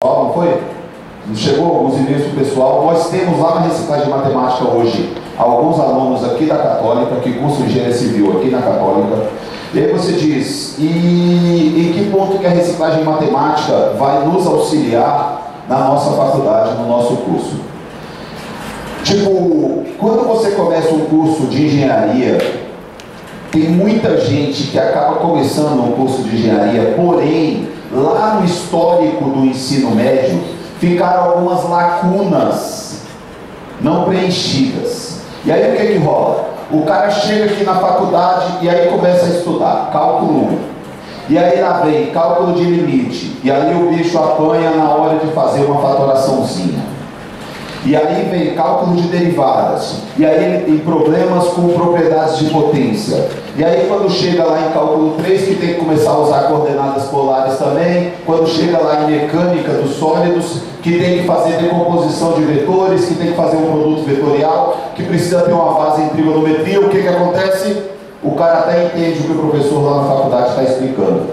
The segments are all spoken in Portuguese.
Não foi? Chegou alguns e-mails para o pessoal. Nós temos lá na reciclagem de matemática hoje alguns alunos aqui da Católica que cursam engenharia civil aqui na Católica. E aí você diz, e em que ponto que a reciclagem matemática vai nos auxiliar na nossa faculdade, no nosso curso? Tipo, quando você começa um curso de engenharia, tem muita gente que acaba começando um curso de engenharia, porém, lá no histórico do ensino médio, ficaram algumas lacunas não preenchidas. E aí o que rola? O cara chega aqui na faculdade e aí começa a estudar cálculo 1. E aí lá vem cálculo de limite. E aí o bicho apanha na hora de fazer uma fatoraçãozinha. E aí vem cálculo de derivadas. E aí ele tem problemas com propriedades de potência. E aí quando chega lá em cálculo 3, que tem que começar a usar coordenadas polares também. Quando chega lá em mecânica dos sólidos, que tem que fazer decomposição de vetores, que tem que fazer um produto vetorial, que precisa ter uma base em trigonometria. O que acontece? O cara até entende o que o professor lá na faculdade está explicando.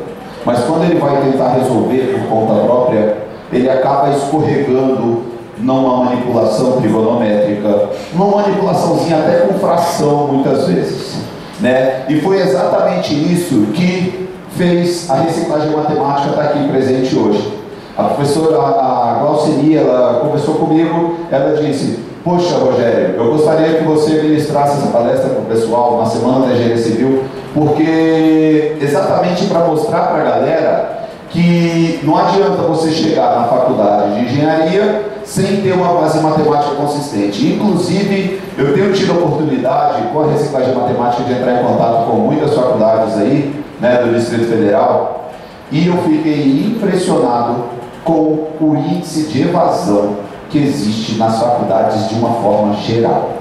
Mas quando ele vai tentar resolver por conta própria, ele acaba escorregando numa manipulação trigonométrica, uma manipulaçãozinha até com fração muitas vezes, né? E foi exatamente isso que fez a reciclagem matemática estar aqui presente hoje. A professora, a Glaucenia, ela conversou comigo, ela disse, poxa Rogério, eu gostaria que você ministrasse essa palestra para o pessoal na Semana da Engenharia Civil, porque exatamente para mostrar para a galera que não adianta você chegar na faculdade de engenharia sem ter uma base matemática consistente. Inclusive, eu tenho tido a oportunidade, com a reciclagem matemática, de entrar em contato com muitas faculdades aí, né, do Distrito Federal, e eu fiquei impressionado com o índice de evasão que existe nas faculdades de uma forma geral.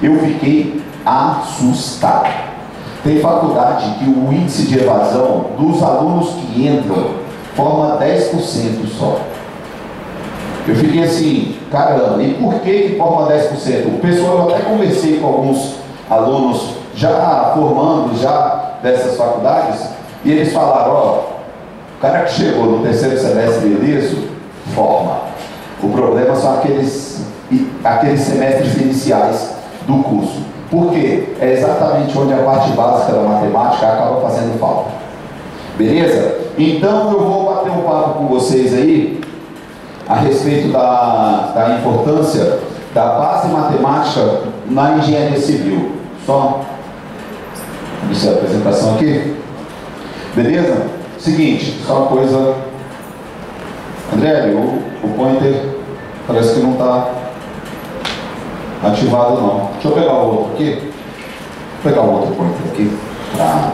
Eu fiquei assustado. Tem faculdade que o índice de evasão dos alunos que entram forma 10% só. Eu fiquei assim, caramba, e por que forma 10%? O pessoal, eu até conversei com alguns alunos já formando já dessas faculdades, e eles falaram, ó, o cara que chegou no terceiro semestre ileso, forma. O problema são aqueles semestres iniciais do curso. Por quê? É exatamente onde a parte básica da matemática acaba fazendo falta. Beleza? Então eu vou bater um papo com vocês aí a respeito da importância da base matemática na engenharia civil. Só iniciar a apresentação aqui. Beleza? Seguinte, só uma coisa. André, o pointer parece que não está ativado não. Deixa eu pegar o outro aqui. Vou pegar o outro pointer aqui. Tá.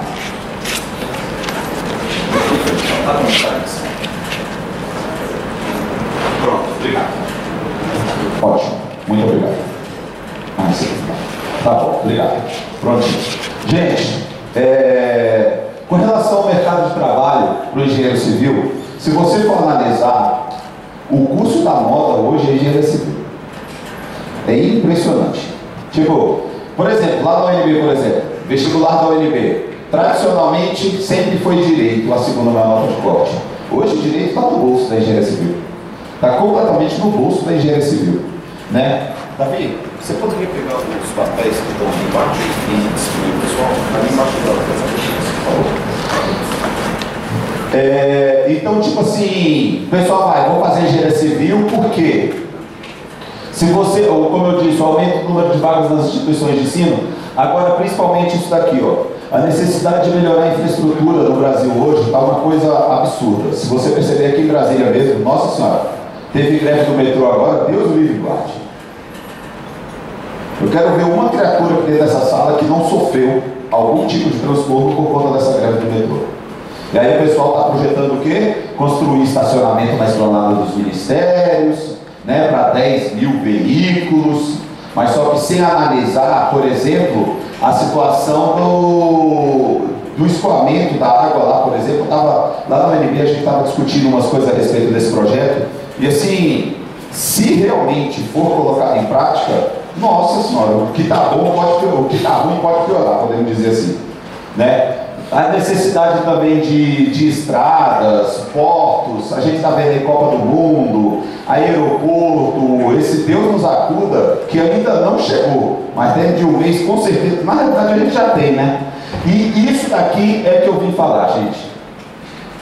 Pronto, obrigado. Ótimo, muito obrigado. Sim. Tá bom, obrigado. Prontinho. Gente, com relação ao mercado de trabalho para o engenheiro civil, se você for analisar, o curso da moda hoje é engenharia civil. É impressionante. Tipo, por exemplo, lá na UNB, por exemplo, vestibular da UNB, tradicionalmente sempre foi direito, a segunda maior nota de corte. Hoje o direito está no bolso da engenharia civil. Está completamente no bolso da engenharia civil, né? Davi, você poderia pegar os papéis que estão ali embaixo e distribuir o pessoal? Ali embaixo da então, tipo assim, o pessoal vou fazer engenharia civil, por quê? Se você, como eu disse, aumenta o número de vagas nas instituições de ensino, agora principalmente isso daqui, ó. A necessidade de melhorar a infraestrutura no Brasil hoje está uma coisa absurda. Se você perceber aqui em Brasília mesmo, nossa senhora, teve greve do metrô agora, Deus o livre guarde. Eu quero ver uma criatura aqui dentro dessa sala que não sofreu algum tipo de transtorno por conta dessa greve do metrô. E aí o pessoal está projetando o quê? Construir estacionamento na esplanada dos ministérios, né, para 10 mil veículos, mas só que sem analisar, por exemplo, a situação do escoamento da água lá, por exemplo. Lá na UNB a gente estava discutindo umas coisas a respeito desse projeto, e assim, se realmente for colocado em prática, nossa senhora, o que está bom pode piorar, o que está ruim pode piorar, podemos dizer assim, né? A necessidade também de estradas, portos, a gente está vendo aí Copa do Mundo, Deus nos acuda, que ainda não chegou, mas dentro de um mês, com certeza, na realidade a gente já tem, né? E isso daqui é que eu vim falar, gente.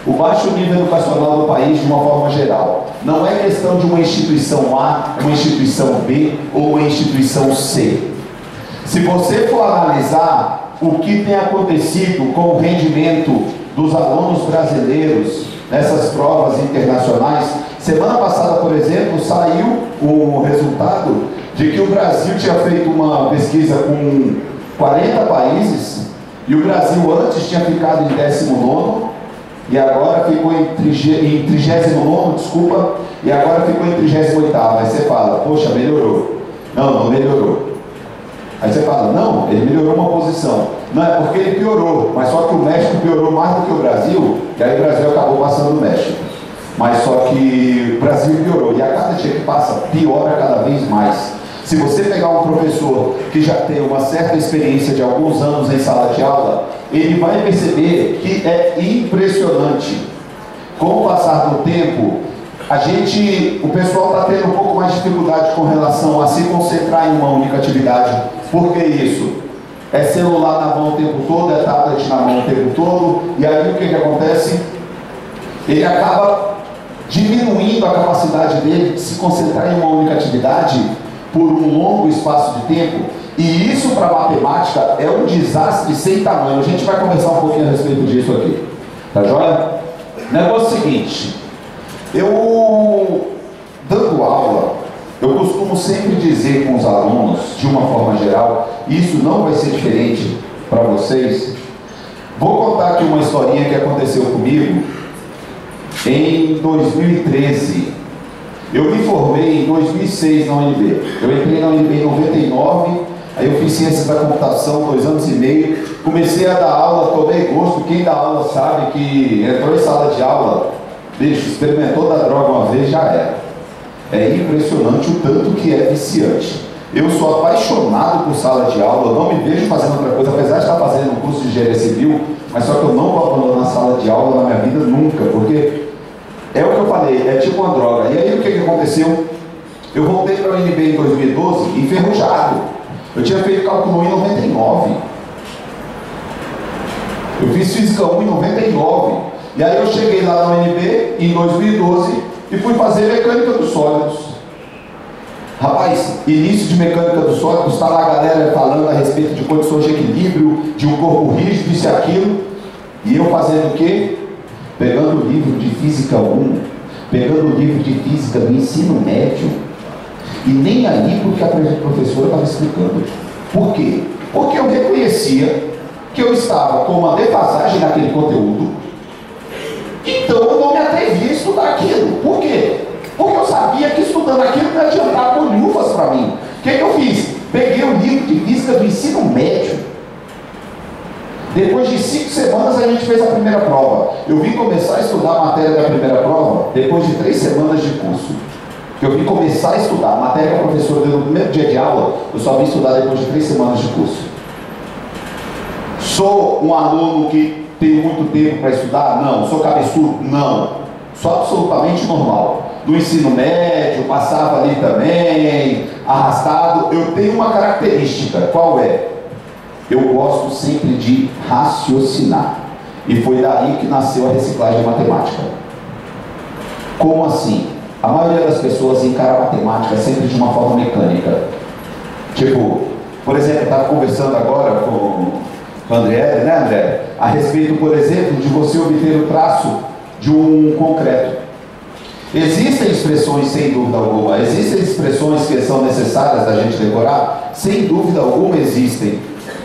O baixo nível educacional do país, de uma forma geral, não é questão de uma instituição A, uma instituição B ou uma instituição C. Se você for analisar o que tem acontecido com o rendimento dos alunos brasileiros nessas provas internacionais, semana passada, por exemplo, saiu o resultado de que o Brasil tinha feito uma pesquisa com 40 países e o Brasil antes tinha ficado em 19º e agora ficou em 39º, desculpa, e agora ficou em 38º. Aí você fala, poxa, melhorou. Não, não melhorou. Aí você fala, não, ele melhorou uma posição. Não, é porque ele piorou, mas só que o México piorou mais do que o Brasil, e aí o Brasil acabou passando o México. Mas só que o Brasil piorou, e a cada dia que passa, piora cada vez mais. Se você pegar um professor que já tem uma certa experiência de alguns anos em sala de aula, ele vai perceber que é impressionante. Com o passar do tempo, o pessoal está tendo um pouco mais de dificuldade com relação a se concentrar em uma única atividade. Por que isso? É celular na mão o tempo todo, é tablet na mão o tempo todo, e aí o que acontece? Ele acaba diminuindo a capacidade dele de se concentrar em uma única atividade por um longo espaço de tempo, e isso para a matemática é um desastre sem tamanho. A gente vai conversar um pouquinho a respeito disso aqui, tá joia? Negócio seguinte, eu dando aula, eu costumo sempre dizer com os alunos, de uma forma geral, e isso não vai ser diferente para vocês. Vou contar aqui uma historinha que aconteceu comigo em 2013. Eu me formei em 2006 na UNB. Eu entrei na UNB em 99, aí eu fiz ciências da computação, 2 anos e meio. Comecei a dar aula, tomei gosto. Quem dá aula sabe que entrou em sala de aula, bicho, experimentou da droga uma vez, já era. É impressionante o tanto que é viciante. Eu sou apaixonado por sala de aula, eu não me vejo fazendo outra coisa, apesar de estar fazendo um curso de engenharia civil, mas só que eu não vou abandonar a sala de aula na minha vida nunca, porque é o que eu falei, é tipo uma droga. E aí o que aconteceu? Eu voltei para a UNB em 2012, enferrujado. Eu tinha feito cálculo 1 em 99. Eu fiz física 1 em 99. E aí eu cheguei lá na UNB em 2012 e fui fazer mecânica dos sólidos. Rapaz, início de mecânica dos sólidos, está lá a galera falando a respeito de condições de equilíbrio, de um corpo rígido, isso e aquilo. E eu fazendo o quê? Pegando o livro de Física 1, pegando o livro de Física do ensino médio, e nem ali porque a professora estava explicando. Por quê? Porque eu reconhecia que eu estava com uma defasagem naquele conteúdo, então eu não me atrevi a estudar aquilo. Por quê? Porque eu sabia que estudando aquilo não ia adiantar bolhufas para mim. O que eu fiz? Peguei o livro de Física do ensino médio. Depois de 5 semanas a gente fez a primeira prova. Eu vim começar a estudar a matéria da primeira prova depois de 3 semanas de curso. Eu vim começar a estudar a matéria que a professora deu no primeiro dia de aula, eu só vim estudar depois de 3 semanas de curso. Sou um aluno que tem muito tempo para estudar? Não. Sou cabeçudo? Não. Sou absolutamente normal. Do ensino médio, passava ali também, arrastado. Eu tenho uma característica, qual é? Eu gosto sempre de raciocinar. E foi daí que nasceu a reciclagem matemática. Como assim? A maioria das pessoas encara a matemática sempre de uma forma mecânica. Tipo, por exemplo, eu estava conversando agora com o André, né, André? A respeito, por exemplo, de você obter o traço de um concreto. Existem expressões, sem dúvida alguma, existem expressões que são necessárias da gente decorar? Sem dúvida alguma existem.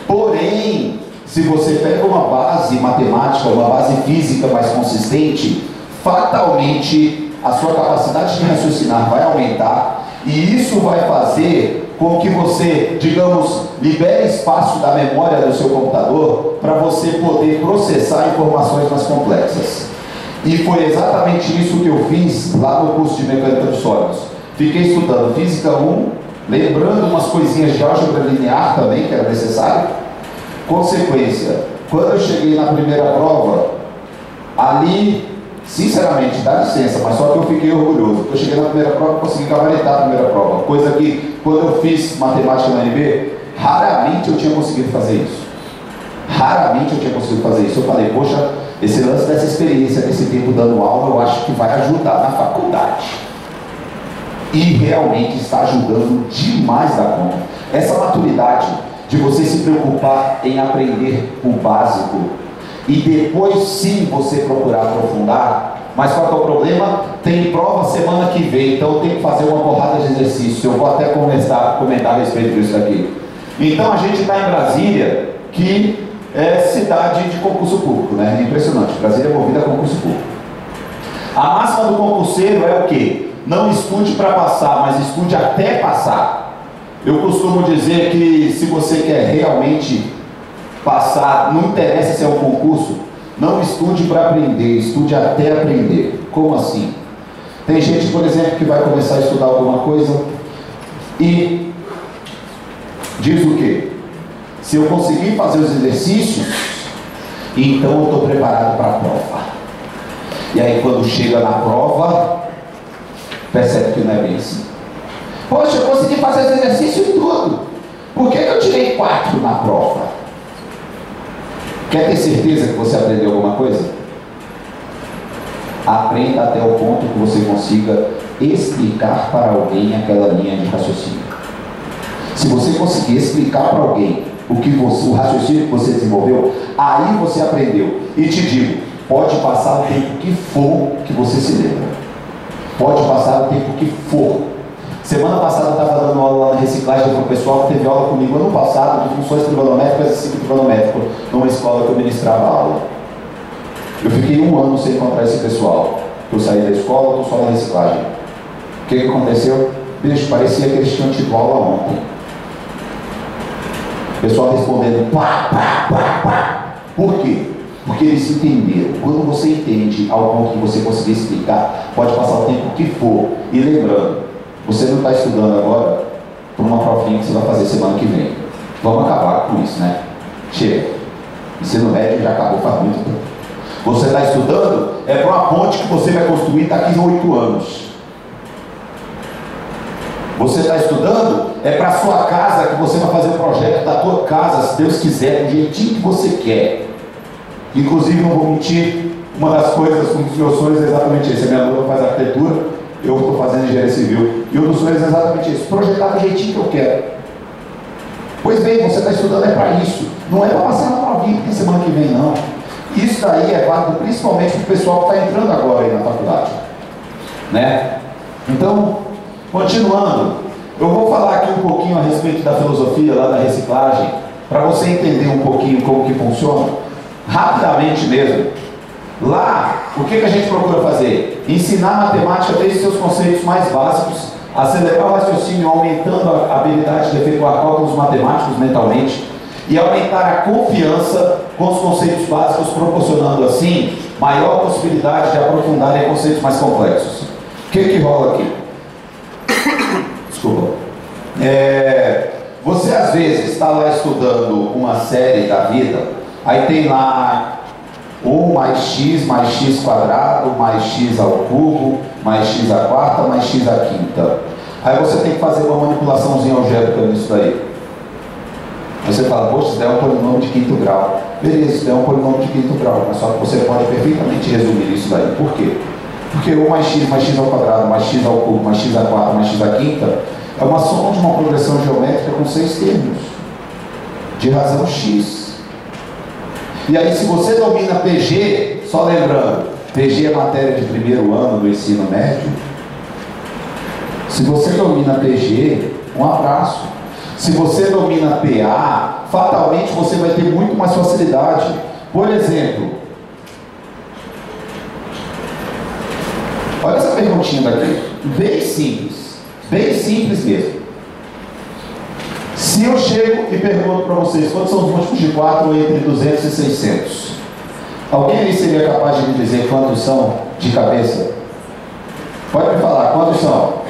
Porém, se você pega uma base matemática, uma base física mais consistente, fatalmente a sua capacidade de raciocinar vai aumentar, e isso vai fazer com que você, digamos, libere espaço da memória do seu computador para você poder processar informações mais complexas. E foi exatamente isso que eu fiz lá no curso de Mecânica dos Sólidos. Fiquei estudando Física 1, lembrando umas coisinhas de álgebra linear também, que era necessário. Consequência, quando eu cheguei na primeira prova, ali Sinceramente, dá licença, mas só que eu fiquei orgulhoso. Porque eu cheguei na primeira prova e consegui gabaritar a primeira prova. Coisa que, quando eu fiz matemática na UNB, raramente eu tinha conseguido fazer isso. Raramente eu tinha conseguido fazer isso. Eu falei, poxa, esse lance dessa experiência, desse tempo dando aula, eu acho que vai ajudar na faculdade. E realmente está ajudando demais da conta. Essa maturidade de você se preocupar em aprender o básico e depois sim você procurar aprofundar. Mas qual que é o problema? Tem prova semana que vem, então eu tenho que fazer uma porrada de exercício. Eu vou até comentar a respeito disso aqui. Então a gente está em Brasília, que é cidade de concurso público, né? É impressionante. Brasília é movida a concurso público. A máxima do concurseiro é o quê? Não estude para passar, mas estude até passar. Eu costumo dizer que se você quer realmente passar, não interessa se é um concurso, não estude para aprender, estude até aprender. Como assim? Tem gente, por exemplo, que vai começar a estudar alguma coisa e diz o quê? Se eu conseguir fazer os exercícios, então eu estou preparado para a prova. E aí quando chega na prova, percebe que não é bem assim. Poxa, eu consegui fazer os exercícios e tudo. Por que eu tirei 4 na prova? Quer ter certeza que você aprendeu alguma coisa? Aprenda até o ponto que você consiga explicar para alguém aquela linha de raciocínio. Se você conseguir explicar para alguém o raciocínio que você desenvolveu, aí você aprendeu. E te digo, pode passar o tempo que for que você se lembra. Pode passar o tempo que for. Semana passada eu estava dando aula lá na reciclagem para o pessoal que teve aula comigo ano passado de funções trigonométricas e ciclo trigonométrico numa escola que eu ministrava aula. Eu fiquei 1 ano sem encontrar esse pessoal. Eu saí da escola, estou só na reciclagem. O que aconteceu? Bicho, parecia que eles tinham tido aula ontem. O pessoal respondendo pá, pá, pá, pá. Por quê? Porque eles entenderam. Quando você entende ao ponto que você conseguir explicar, pode passar o tempo que for. E lembrando, você não está estudando agora para uma provinha que você vai fazer semana que vem. Vamos acabar com isso, né? Chega. Ensino médio já acabou faz muito tempo. Você está estudando é para uma ponte que você vai construir daqui a 8 anos. Você está estudando é para a sua casa, que você vai fazer o projeto da tua casa, se Deus quiser, do jeitinho que você quer. Inclusive, não vou mentir, uma das coisas, um dos meus sonhos é exatamente esse. A minha aluna faz arquitetura, eu estou fazendo engenharia civil. E um dos sonhos é exatamente isso, projetar do jeitinho que eu quero. Pois bem, você está estudando é para isso. Não é para passar na provinha que tem semana que vem, não. Isso daí é válido principalmente para o pessoal que está entrando agora aí na faculdade. Né? Então, continuando, eu vou falar aqui um pouquinho a respeito da filosofia lá da reciclagem, para você entender um pouquinho como que funciona, rapidamente mesmo. Lá, o que a gente procura fazer? Ensinar matemática desde seus conceitos mais básicos, acelerar o raciocínio, aumentando a habilidade de efetuar cálculos matemáticos mentalmente e aumentar a confiança com os conceitos básicos, proporcionando assim maior possibilidade de aprofundar em conceitos mais complexos. O que rola aqui? Desculpa. Você às vezes está lá estudando uma série da vida, aí tem lá ou mais x quadrado, mais x ao cubo, mais x à quarta, mais x à quinta. Aí você tem que fazer uma manipulaçãozinha algébrica nisso daí. Você fala, poxa, isso daí é um polinômio de 5º grau. Beleza, isso daí é um polinômio de 5º grau, mas só que você pode perfeitamente resumir isso daí. Por quê? Porque o mais x ao quadrado, mais x ao cubo, mais x à quarta, mais x à quinta, é uma soma de uma progressão geométrica com 6 termos, de razão x. E aí, se você domina PG, só lembrando, PG é matéria de 1º ano do ensino médio. Se você domina PG, um abraço. Se você domina PA, fatalmente você vai ter muito mais facilidade. Por exemplo, olha essa perguntinha daqui, bem simples mesmo. Se eu chego e pergunto para vocês quantos são os múltiplos de 4 entre 200 e 600, alguém aí seria capaz de me dizer quantos são de cabeça? Pode me falar, quantos são?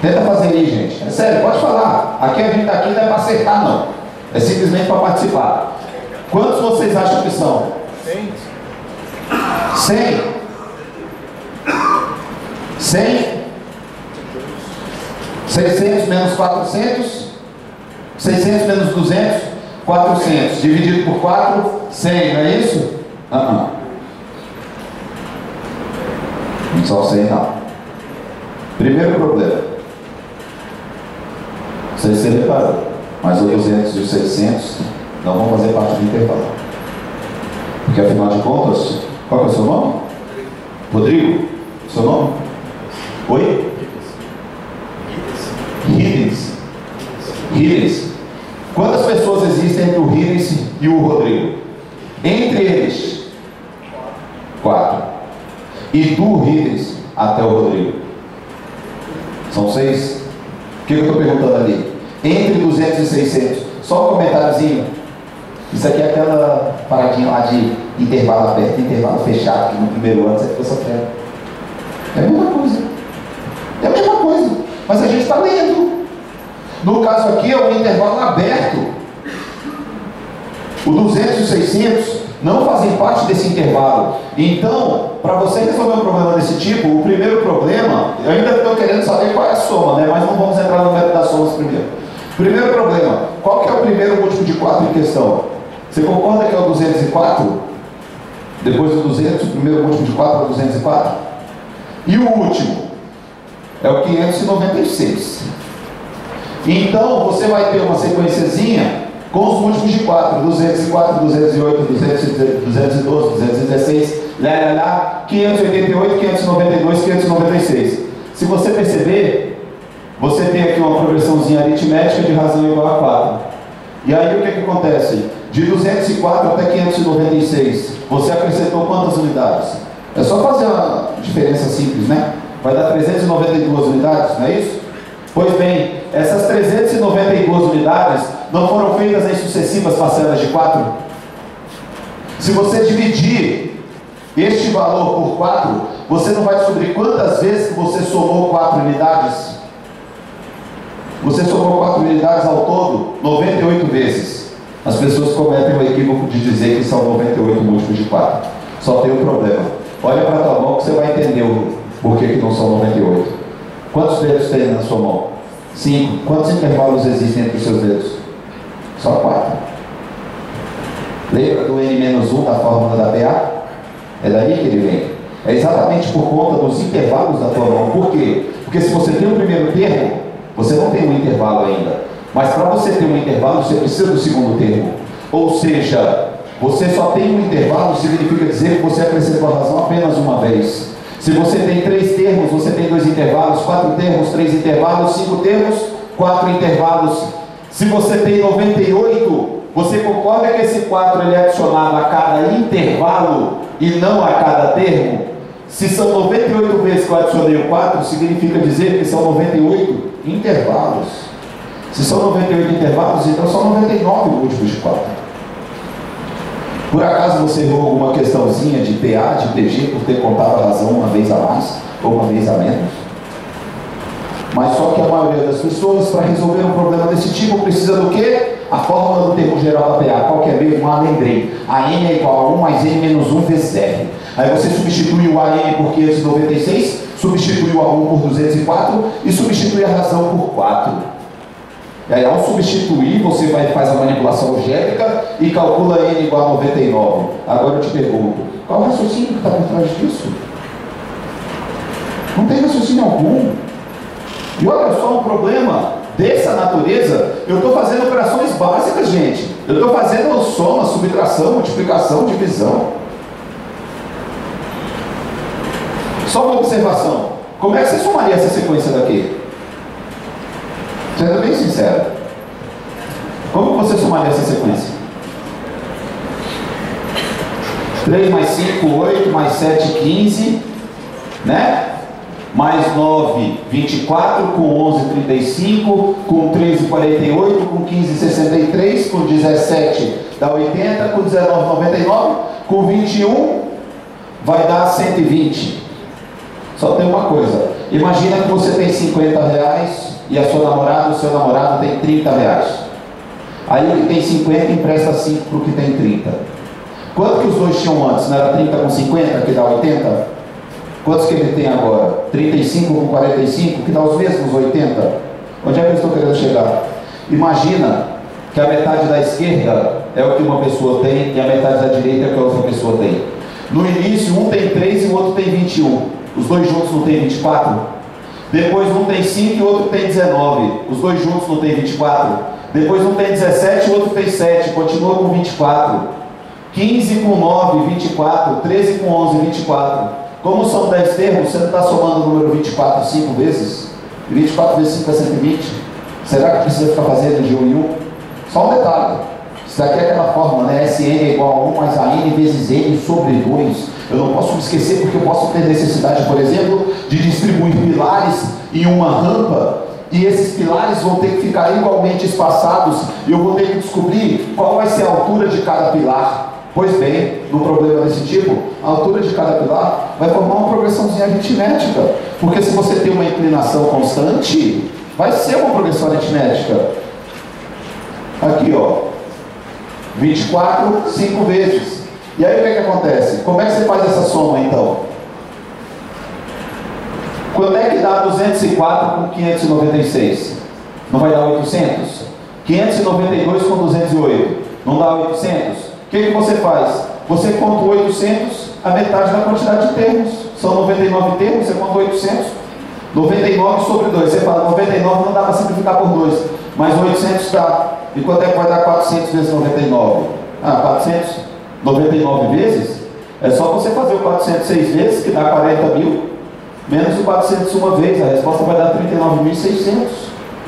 Tenta fazer aí, gente. É sério, pode falar. Aqui a gente está aqui não é para acertar, não. É simplesmente para participar. Quantos vocês acham que são? 100? 100? 100. 600 menos 400. 600 menos 200. 400. Dividido por 4, 100, não é isso? Não só 100 não. Primeiro problema. Você se reparou, mas os 200 e os 600 não vão fazer parte do intervalo. Porque afinal de contas, qual é o seu nome? Rodrigo? Seu nome? Oi? Hidens. Quantas pessoas existem entre o Hidens e o Rodrigo? Entre eles, 4. E do Hidens até o Rodrigo? São 6? O que eu estou perguntando ali? Entre 200 e 600. Só um comentáriozinho. Isso aqui é aquela paradinha lá de intervalo aberto, intervalo fechado, que no primeiro ano você ficou sofrendo. É a mesma coisa. É a mesma coisa. Mas a gente está lendo. No caso aqui é um intervalo aberto. O 200 e o 600 não fazem parte desse intervalo. Então, para você resolver um problema desse tipo, o primeiro problema, eu ainda estou querendo saber qual é a soma, né? Mas não vamos entrar no método das somas primeiro. Primeiro problema, qual que é o primeiro múltiplo de 4 em questão? Você concorda que é o 204? Depois do 200, o primeiro múltiplo de 4 é o 204? E o último? É o 596. Então, você vai ter uma sequenciazinha com os múltiplos de 4, 204, 208, 212, 216, 588, 592, 596. Se você perceber, você tem aqui uma progressãozinha aritmética de razão igual a 4. E aí o que acontece? De 204 até 596, você acrescentou quantas unidades? É só fazer uma diferença simples, né? Vai dar 392 unidades, não é isso? Pois bem, essas 392 unidades não foram feitas em sucessivas parcelas de 4? Se você dividir este valor por 4, você não vai descobrir quantas vezes que você somou 4 unidades? Você somou 4 unidades ao todo 98 vezes. As pessoas cometem o equívoco de dizer que são 98 múltiplos de 4. Só tem um problema. Olha para a tua mão que você vai entender o porquê que não são 98. Quantos dedos tem na sua mão? 5. Quantos intervalos existem entre os seus dedos? Só 4. Lembra do N-1 da fórmula da PA? É daí que ele vem. É exatamente por conta dos intervalos da tua mão. Por quê? Porque se você tem o primeiro termo, você não tem um intervalo ainda. Mas para você ter um intervalo, você precisa do segundo termo. Ou seja, você só tem um intervalo, significa dizer que você acrescentou a razão apenas uma vez. Se você tem 3 termos, você tem 2 intervalos, 4 termos, 3 intervalos, 5 termos, 4 intervalos. Se você tem 98, você concorda que esse 4 ele é adicionado a cada intervalo e não a cada termo? Se são 98 vezes que eu adicionei o 4, significa dizer que são 98 intervalos. Se são 98 intervalos, então são 99 múltiplos de 4. Por acaso você errou alguma questãozinha de PA, de PG, por ter contado a razão uma vez a mais ou uma vez a menos? Mas só que a maioria das pessoas, para resolver um problema desse tipo, precisa do quê? A fórmula do termo geral da PA. Qual que é mesmo? Lembrei. AM é igual a 1 mais N menos 1 vezes R. Aí você substitui o AM por 596, substitui o A1 por 204 e substitui a razão por 4. E aí, ao substituir, você faz a manipulação algébrica e calcula N igual a 99. Agora eu te pergunto, qual o raciocínio que está por trás disso? Não tem raciocínio algum. E olha só um problema dessa natureza. Eu estou fazendo operações básicas, gente. Eu estou fazendo soma, subtração, multiplicação, divisão. Só uma observação. Como é que você somaria essa sequência daqui? Sendo bem sincero, como você somaria essa sequência? 3 mais 5, 8, mais 7, 15, né? Mais 9, 24, com 11, 35, com 13, 48, com 15, 63, com 17, dá 80, com 19, 99, com 21, vai dar 120. Só tem uma coisa, imagina que você tem 50 reais e a sua namorada, o seu namorado tem 30 reais. Aí o que tem 50 empresta 5 para o que tem 30. Quanto que os dois tinham antes? Não era 30 com 50 que dá 80? Quantos que ele tem agora? 35 com 45, que dá os mesmos 80? Onde é que eu estou querendo chegar? Imagina que a metade da esquerda é o que uma pessoa tem e a metade da direita é o que a outra pessoa tem. No início, um tem 3 e o outro tem 21. Os dois juntos não tem 24? Depois um tem 5 e o outro tem 19. Os dois juntos não tem 24? Depois um tem 17 e o outro tem 7. Continua com 24. 15 com 9, 24. 13 com 11, 24. Como são 10 termos, você não está somando o número 24 5 vezes? 24 vezes 5 é 120? Será que precisa ficar fazendo de 1 em 1? Só um detalhe. Isso daqui é aquela fórmula, né? Sn é igual a 1 mais a n vezes n sobre 2. Eu não posso me esquecer porque eu posso ter necessidade, por exemplo, de distribuir pilares em uma rampa e esses pilares vão ter que ficar igualmente espaçados e eu vou ter que descobrir qual vai ser a altura de cada pilar. Pois bem, no problema desse tipo, a altura de cada pilar vai formar uma progressãozinha aritmética, porque se você tem uma inclinação constante, vai ser uma progressão aritmética. Aqui, ó, 24, 5 vezes. E aí o que é que acontece? Como é que você faz essa soma então? Quanto é que dá 204 com 596? Não vai dar 800? 592 com 208? Não dá 800? O que você faz? Você conta 800, a metade da quantidade de termos. São 99 termos, você conta 800. 99 sobre 2. Você fala, 99 não dá para simplificar por 2. Mas 800 dá. E quanto é que vai dar 400 vezes 99? 499 vezes? É só você fazer o 406 vezes, que dá 40 mil, menos o 400 uma vez. A resposta vai dar 39.600.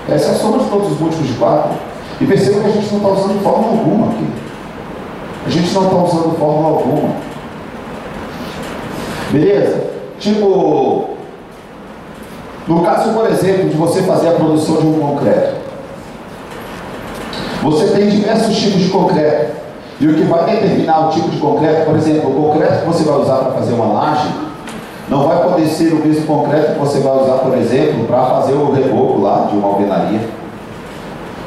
Essa é a soma de todos os múltiplos de 4. E perceba que a gente não está usando fórmula alguma aqui. A gente não está usando fórmula alguma. Beleza? Tipo, no caso, por exemplo, de você fazer a produção de um concreto. Você tem diversos tipos de concreto. E o que vai determinar o tipo de concreto, por exemplo, o concreto que você vai usar para fazer uma laje, não vai poder ser o mesmo concreto que você vai usar, por exemplo, para fazer o reboco lá de uma alvenaria.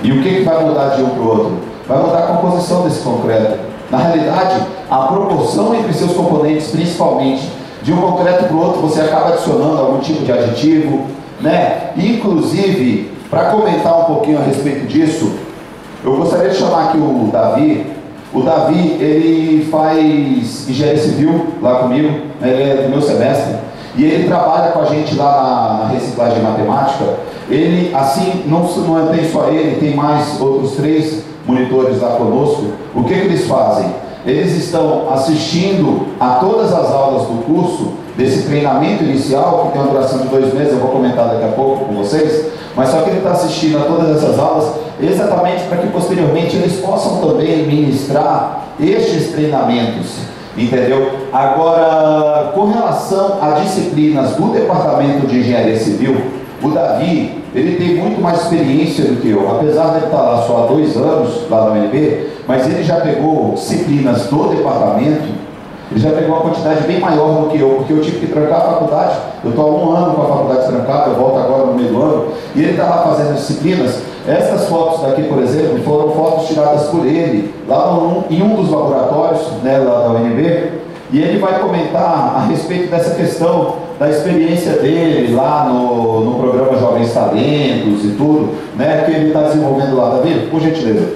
E o que vai mudar de um para o outro? Vai mudar a composição desse concreto. Na realidade, a proporção entre seus componentes, principalmente de um concreto para o outro, você acaba adicionando algum tipo de aditivo, né? Inclusive, para comentar um pouquinho a respeito disso, eu gostaria de chamar aqui o Davi. O Davi, ele faz engenharia civil lá comigo, ele é do meu semestre, e ele trabalha com a gente lá na reciclagem matemática. Ele, assim, não tem só ele, tem mais outros 3 monitores lá conosco. O que eles fazem? Eles estão assistindo a todas as aulas do curso, desse treinamento inicial, que tem uma duração de 2 meses, eu vou comentar daqui a pouco com vocês, mas só que ele está assistindo a todas essas aulas, exatamente para que posteriormente eles possam também ministrar estes treinamentos, entendeu? Agora, com relação a disciplinas do Departamento de Engenharia Civil, o Davi, ele tem muito mais experiência do que eu, apesar de ele estar lá só há 2 anos, lá na UNB, mas ele já pegou disciplinas do departamento, ele já pegou uma quantidade bem maior do que eu, porque eu tive que trancar a faculdade. Eu estou há 1 ano com a faculdade trancada, eu volto agora no meio do ano, e ele está lá fazendo disciplinas. Essas fotos daqui, por exemplo, foram fotos tiradas por ele, lá em um dos laboratórios, né, lá da UNB, e ele vai comentar a respeito dessa questão da experiência dele lá no programa Jovens Talentos e tudo, né, que ele está desenvolvendo lá. Davi, por gentileza.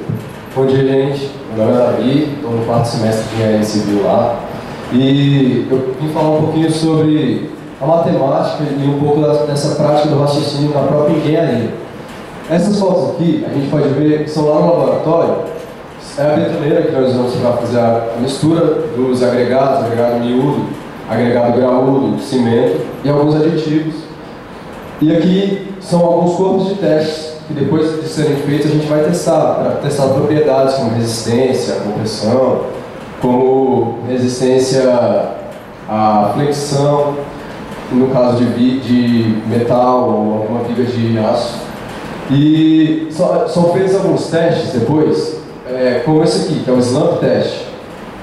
Bom dia, gente. Meu nome é Davi, estou no 4º semestre de Engenharia Civil lá. E eu vim falar um pouquinho sobre a matemática e um pouco dessa prática do raciocínio na própria engenharia. Essas fotos aqui, a gente pode ver que são lá no laboratório. É a betoneira que nós usamos para fazer a mistura dos agregados, agregado miúdo, agregado graúdo, cimento e alguns aditivos. E aqui são alguns corpos de testes que depois de serem feitos a gente vai testar, para testar propriedades como resistência, compressão, como resistência à flexão, no caso de metal ou alguma viga de aço. E são feitos alguns testes depois, como esse aqui, que é o slump test,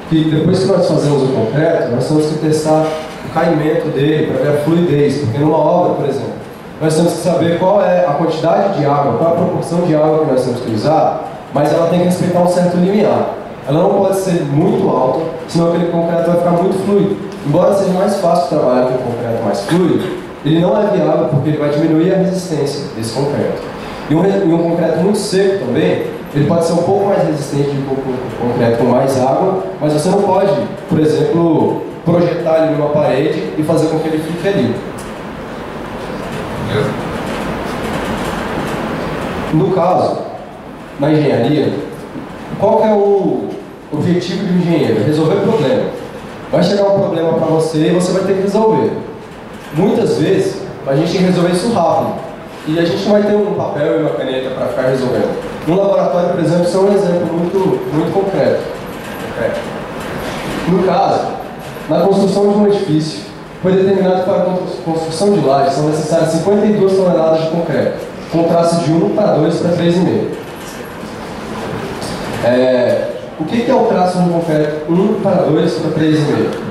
que depois que nós fazemos o concreto, nós temos que testar o caimento dele para ver a fluidez, porque numa obra, por exemplo, nós temos que saber qual é a quantidade de água, qual é a proporção de água que nós temos que usar, mas ela tem que respeitar um certo limiar. Ela não pode ser muito alta, senão aquele concreto vai ficar muito fluido. embora seja mais fácil trabalhar com um concreto mais fluido, ele não é viável porque ele vai diminuir a resistência desse concreto. E um concreto muito seco também, ele pode ser um pouco mais resistente do que um concreto com mais água, mas você não pode, por exemplo, projetar ele numa parede e fazer com que ele fique ali. No caso, na engenharia, qual que é o objetivo do engenheiro? Resolver problema. Vai chegar um problema para você e você vai ter que resolver. Muitas vezes, a gente tem que resolver isso rápido. E a gente não vai ter um papel e uma caneta para ficar resolvendo. No laboratório, por exemplo, isso é um exemplo muito concreto. No caso, na construção de um edifício, foi determinado que para a construção de lajes são necessárias 52 toneladas de concreto, com traço de 1 para 2 para 3,5. O que é o traço de concreto 1 para 2 para 3,5?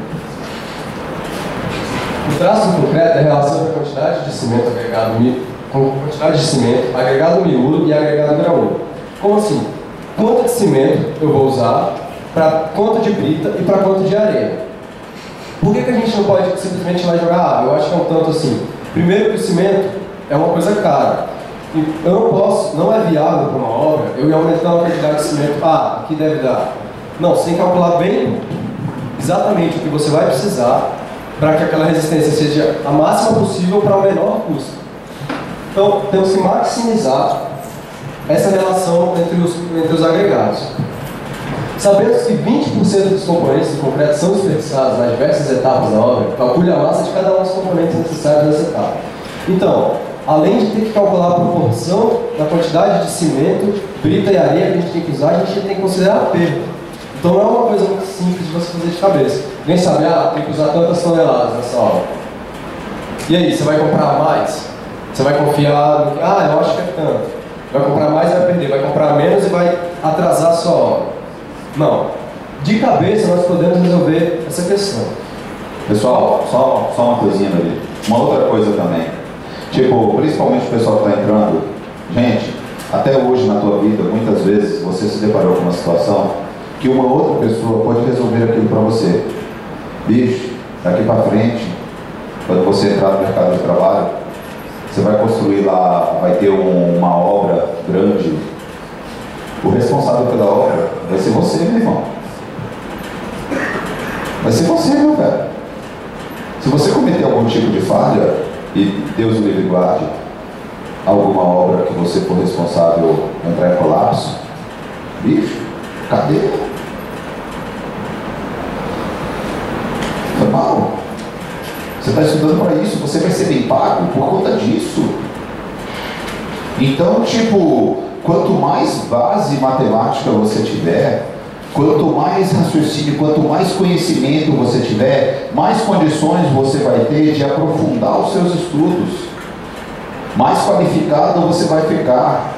O traço do concreto é a relação entre a quantidade de cimento agregado com a quantidade de cimento agregado miúdo e agregado graúdo. Como assim? Quanto de cimento eu vou usar para quanto de brita e para quanto de areia? Por que a gente não pode simplesmente ir lá e jogar? Eu acho que é um tanto assim. Primeiro que o cimento é uma coisa cara. Eu não posso, não é viável para uma obra, eu ir aumentando a quantidade de cimento. Aqui deve dar. Não, você tem que calcular bem exatamente o que você vai precisar para que aquela resistência seja a máxima possível para o menor custo. Então, temos que maximizar essa relação entre os agregados. Sabendo que 20% dos componentes do concreto são desperdiçados nas diversas etapas da obra, calcule a massa de cada um dos componentes necessários nessa etapa. Então, além de ter que calcular a proporção da quantidade de cimento, brita e areia que a gente tem que usar, a gente tem que considerar a perda. Então não é uma coisa muito simples de você fazer de cabeça. Nem sabe, tem que usar tantas toneladas nessa obra. E aí, você vai comprar mais? Você vai confiar no que, eu acho que é tanto. Vai comprar mais e vai perder, vai comprar menos e vai atrasar a sua obra. Não. De cabeça nós podemos resolver essa questão. Pessoal, só uma coisinha ali. Uma outra coisa também. Tipo, principalmente o pessoal que está entrando. Gente, até hoje na tua vida, muitas vezes você se deparou com uma situação que uma outra pessoa pode resolver aquilo para você. Bicho, daqui para frente, quando você entrar no mercado de trabalho, você vai construir lá, vai ter uma obra grande. O responsável pela obra vai ser você, meu irmão. Vai ser você, meu velho. Se você cometer algum tipo de falha, e Deus o livre e guarde, alguma obra que você for responsável entrar em colapso, bicho, cadê? Foi mal. Você está estudando para isso, você vai ser bem pago por conta disso. Então, tipo, quanto mais base matemática você tiver, quanto mais raciocínio, quanto mais conhecimento você tiver, mais condições você vai ter de aprofundar os seus estudos. Mais qualificado você vai ficar.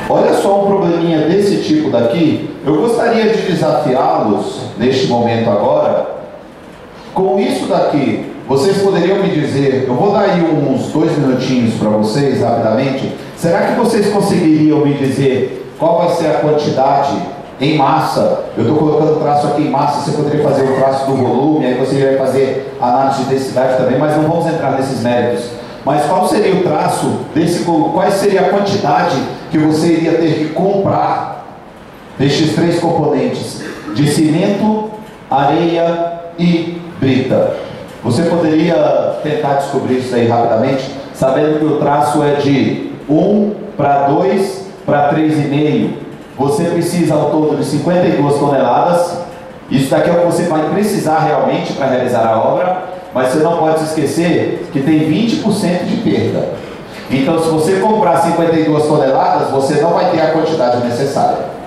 Olha só um probleminha desse tipo daqui. Eu gostaria de desafiá-los neste momento agora. Com isso daqui, vocês poderiam me dizer, eu vou dar aí uns 2 minutinhos para vocês rapidamente. Será que vocês conseguiriam me dizer qual vai ser a quantidade em massa? Eu estou colocando o traço aqui em massa, você poderia fazer o traço do volume, aí você vai fazer análise de densidade também, mas não vamos entrar nesses méritos. Mas qual seria o traço desse, qual seria a quantidade que você iria ter que comprar destes 3 componentes, de cimento, areia e brita? Você poderia tentar descobrir isso aí rapidamente, sabendo que o traço é de 1 para 2 para 3,5. Você precisa ao todo de 52 toneladas. Isso daqui é o que você vai precisar realmente para realizar a obra, mas você não pode se esquecer que tem 20% de perda. Então, se você comprar 52 toneladas, você não vai ter a quantidade necessária.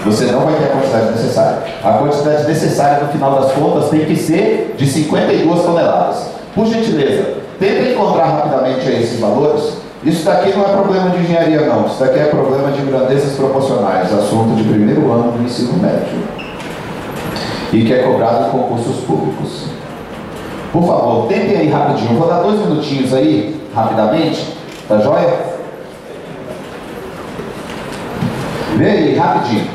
Você não vai ter a quantidade necessária. A quantidade necessária, no final das contas, tem que ser de 52 toneladas. Por gentileza, tenta encontrar rapidamente aí esses valores. Isso daqui não é problema de engenharia, não. Isso daqui é problema de grandezas proporcionais, assunto de primeiro ano do ensino médio. E que é cobrado em concursos públicos. Por favor, tentem aí rapidinho. Vou dar 2 minutinhos aí, rapidamente. Tá joia? Vê aí, rapidinho.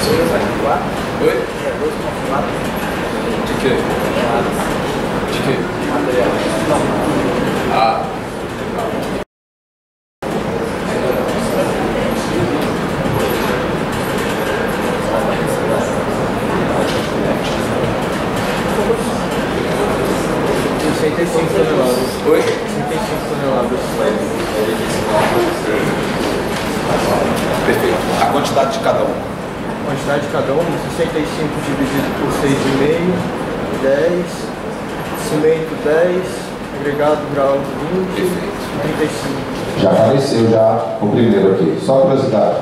Oi? De quê? De quê? Material. Não. Ah. 65 toneladas. Oi? 65 toneladas. Perfeito. A quantidade de cada um. Quantidade de cada um, 65 dividido por 6,5, 10, cimento 10, agregado grau 20, Perfeito. 35. Já apareceu já o primeiro aqui. Só curiosidade.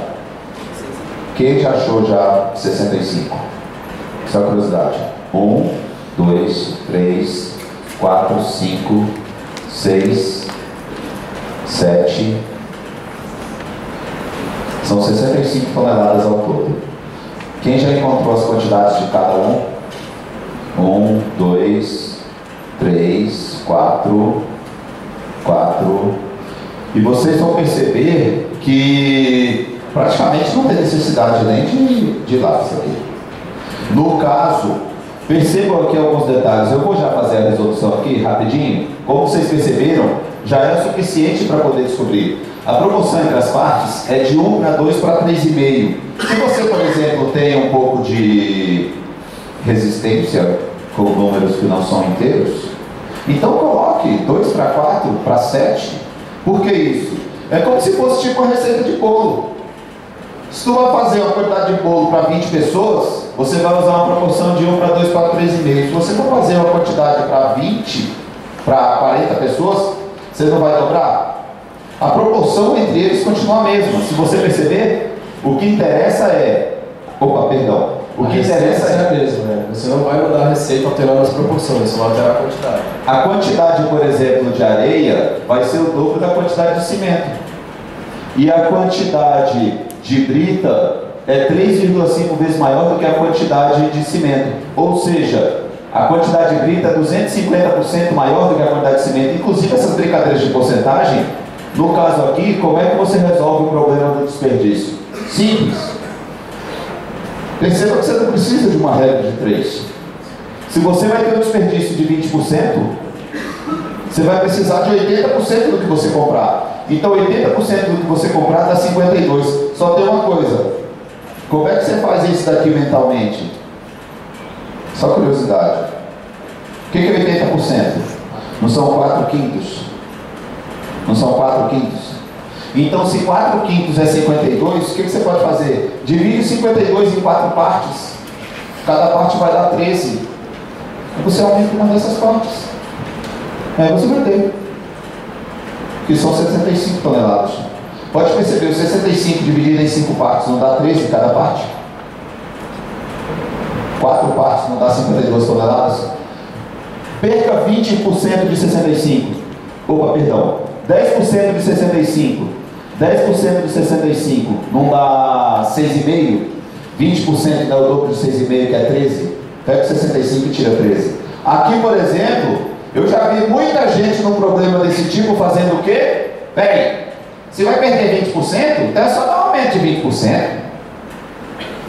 Quem já achou já 65? Só curiosidade. 1, 2, 3, 4, 5, 6, 7. São 65 toneladas ao todo. Quem já encontrou as quantidades de cada um? 1, 2, 3, 4. E vocês vão perceber que praticamente não tem necessidade nem de lápis aqui. No caso, percebam aqui alguns detalhes. Eu vou já fazer a resolução aqui rapidinho. Como vocês perceberam, já é o suficiente para poder descobrir. A proporção entre as partes é de 1 para 2 para 3,5. Se você, por exemplo, tem um pouco de resistência com números que não são inteiros, então coloque 2 para 4 para 7. Por que isso? É como se fosse tipo uma receita de bolo. Se tu vai fazer uma quantidade de bolo para 20 pessoas, você vai usar uma proporção de 1 para 2 para 3,5. Se você for fazer uma quantidade para 20, para 40 pessoas, você não vai dobrar? A proporção entre eles continua a mesma. Se você perceber, o que interessa é... O que interessa é a mesma, né? Você não vai mudar a receita alterando as proporções, você vai alterar a quantidade. A quantidade, por exemplo, de areia vai ser o dobro da quantidade de cimento. E a quantidade de brita é 3,5 vezes maior do que a quantidade de cimento. Ou seja, a quantidade de brita é 250% maior do que a quantidade de cimento. Inclusive, essas brincadeiras de porcentagem, no caso aqui, como é que você resolve o problema do desperdício? Simples. Perceba que você não precisa de uma regra de 3. Se você vai ter um desperdício de 20%, você vai precisar de 80% do que você comprar. Então 80% do que você comprar dá 52. Só tem uma coisa. Como é que você faz isso daqui mentalmente? Só curiosidade. O que é 80%? Não são 4/5? Não são 4/5? Então, se 4/5 é 52, o que você pode fazer? Divide 52 em 4 partes. Cada parte vai dar 13. E você aumenta uma dessas partes. Aí você vai ter. Que são 65 toneladas. Pode perceber, o 65 dividido em 5 partes não dá 13 em cada parte? 4 partes não dá 52 toneladas? Perca 20% de 65. 10% de 65. 10% de 65 não dá 6,5? 20% dá o dobro de 6,5, que é 13? Pega 65 e tira 13. Aqui, por exemplo, eu já vi muita gente num problema desse tipo fazendo o quê? Bem, se vai perder 20%, então é só dar um aumento de 20%.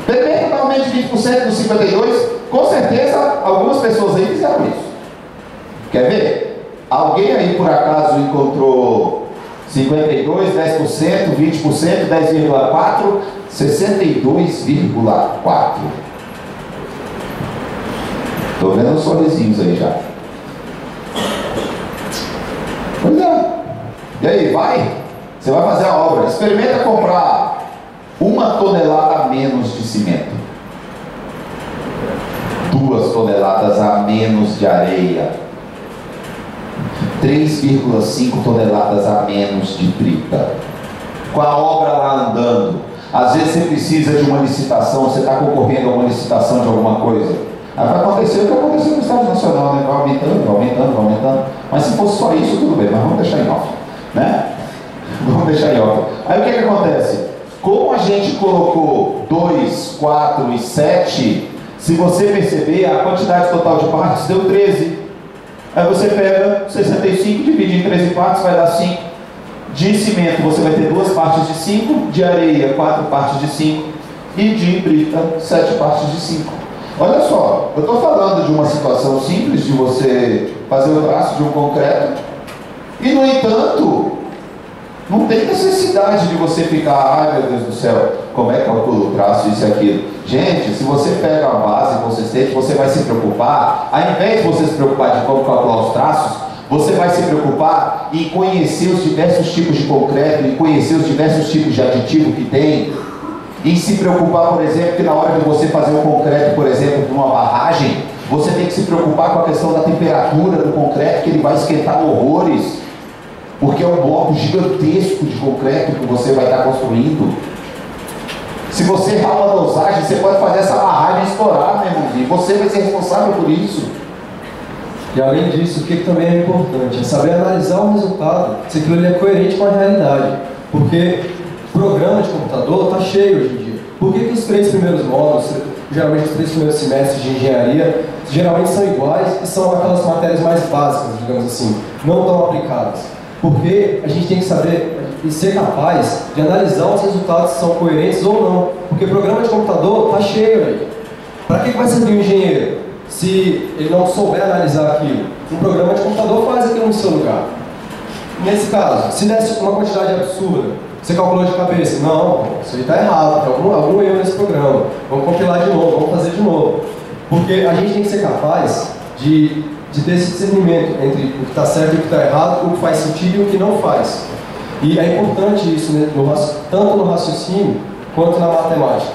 Primeiro dar um aumento de 20% dos 52, com certeza algumas pessoas aí fizeram isso. Quer ver? Alguém aí por acaso encontrou 52, 10%, 20%, 10,4%, 62,4%. Estou vendo os sorrisinhos aí já. Pois é. E aí, vai? Você vai fazer a obra. Experimenta comprar 1 tonelada a menos de cimento. 2 toneladas a menos de areia. 3,5 toneladas a menos de brita. Com a obra lá andando. Às vezes você precisa de uma licitação, você está concorrendo a uma licitação de alguma coisa. Aí vai acontecer o que aconteceu no Estado Nacional, né? Vai aumentando. Mas se fosse só isso, tudo bem, mas vamos deixar em off, né? Vamos deixar em off. Aí o que acontece? Como a gente colocou 2, 4 e 7, se você perceber, a quantidade total de partes deu 13. Aí você pega 65, divide em 13 partes, vai dar 5. De cimento você vai ter 2 partes de 5, de areia 4 partes de 5. e de brita 7 partes de 5. Olha só, eu estou falando de uma situação simples de você fazer o traço de um concreto e, no entanto, não tem necessidade de você ficar, ai meu Deus do céu, como é que calcula o traço, isso e aquilo. Gente, se você pega a base consistente, você vai se preocupar, ao invés de você se preocupar de como calcular os traços, você vai se preocupar em conhecer os diversos tipos de concreto, em conhecer os diversos tipos de aditivo que tem, em se preocupar, por exemplo, que na hora de você fazer um concreto, por exemplo, para uma barragem, você tem que se preocupar com a questão da temperatura do concreto, que ele vai esquentar horrores, porque é um bloco gigantesco de concreto que você vai estar construindo. Se você errar uma dosagem, você pode fazer essa barragem estourar, meu irmãozinho, você vai ser responsável por isso. E além disso, o que também é importante é saber analisar o resultado, se aquilo ali é coerente com a realidade. Porque o programa de computador está cheio hoje em dia. Por que os 3 primeiros módulos, geralmente os 3 primeiros semestres de engenharia, geralmente são iguais e são aquelas matérias mais básicas, digamos assim, não tão aplicadas? Porque a gente tem que saber e ser capaz de analisar os resultados se são coerentes ou não. Porque o programa de computador está cheio aí. Para que vai servir um engenheiro se ele não souber analisar aquilo? Um programa de computador faz aquilo no seu lugar. Nesse caso, se desse uma quantidade absurda, você calculou de cabeça, não, isso aí está errado, tem algum erro nesse programa, vamos compilar de novo, vamos fazer de novo. Porque a gente tem que ser capaz de ter esse discernimento entre o que está certo e o que está errado, o que faz sentido e o que não faz. E é importante isso, né, tanto no raciocínio quanto na matemática.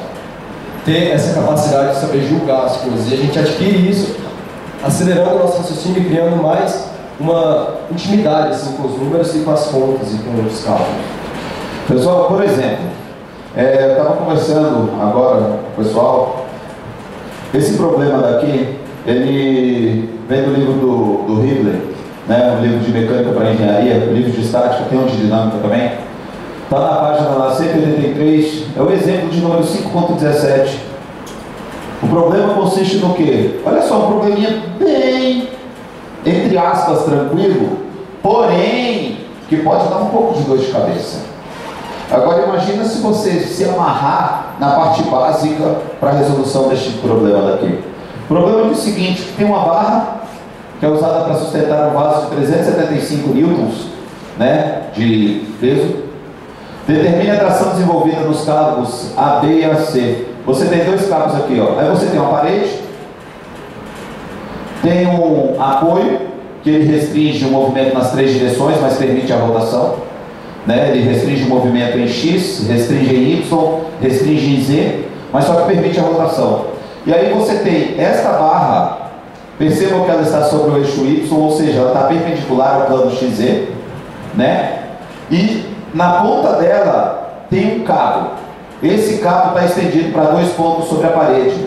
Ter essa capacidade de saber julgar as coisas. E a gente adquire isso acelerando o nosso raciocínio e criando mais uma intimidade assim, com os números e com as contas e com os cálculos. Pessoal, por exemplo, eu estava conversando agora com o pessoal, esse problema daqui, ele vem do livro do Hibbeler, né, um livro de mecânica para engenharia, um livro de estática, tem um de dinâmica também. Está na página lá 183, é o exemplo de número 5.17. O problema consiste no quê? Olha só, um probleminha bem, entre aspas, tranquilo, porém, que pode dar um pouco de dor de cabeça. Agora imagina se você se amarrar na parte básica para a resolução deste problema daqui. O problema é o seguinte, que tem uma barra que é usada para sustentar um vaso de 375 newtons, né, de peso. Determine a tração desenvolvida nos cabos A, B e AC. Você tem 2 cabos aqui, ó. Aí você tem uma parede, tem um apoio, que ele restringe o movimento nas 3 direções, mas permite a rotação. Né? Ele restringe o movimento em X, restringe em Y, restringe em Z, mas só que permite a rotação. E aí você tem esta barra, percebam que ela está sobre o eixo Y, ou seja, ela está perpendicular ao plano XZ, né? E na ponta dela tem um cabo. Esse cabo está estendido para 2 pontos sobre a parede.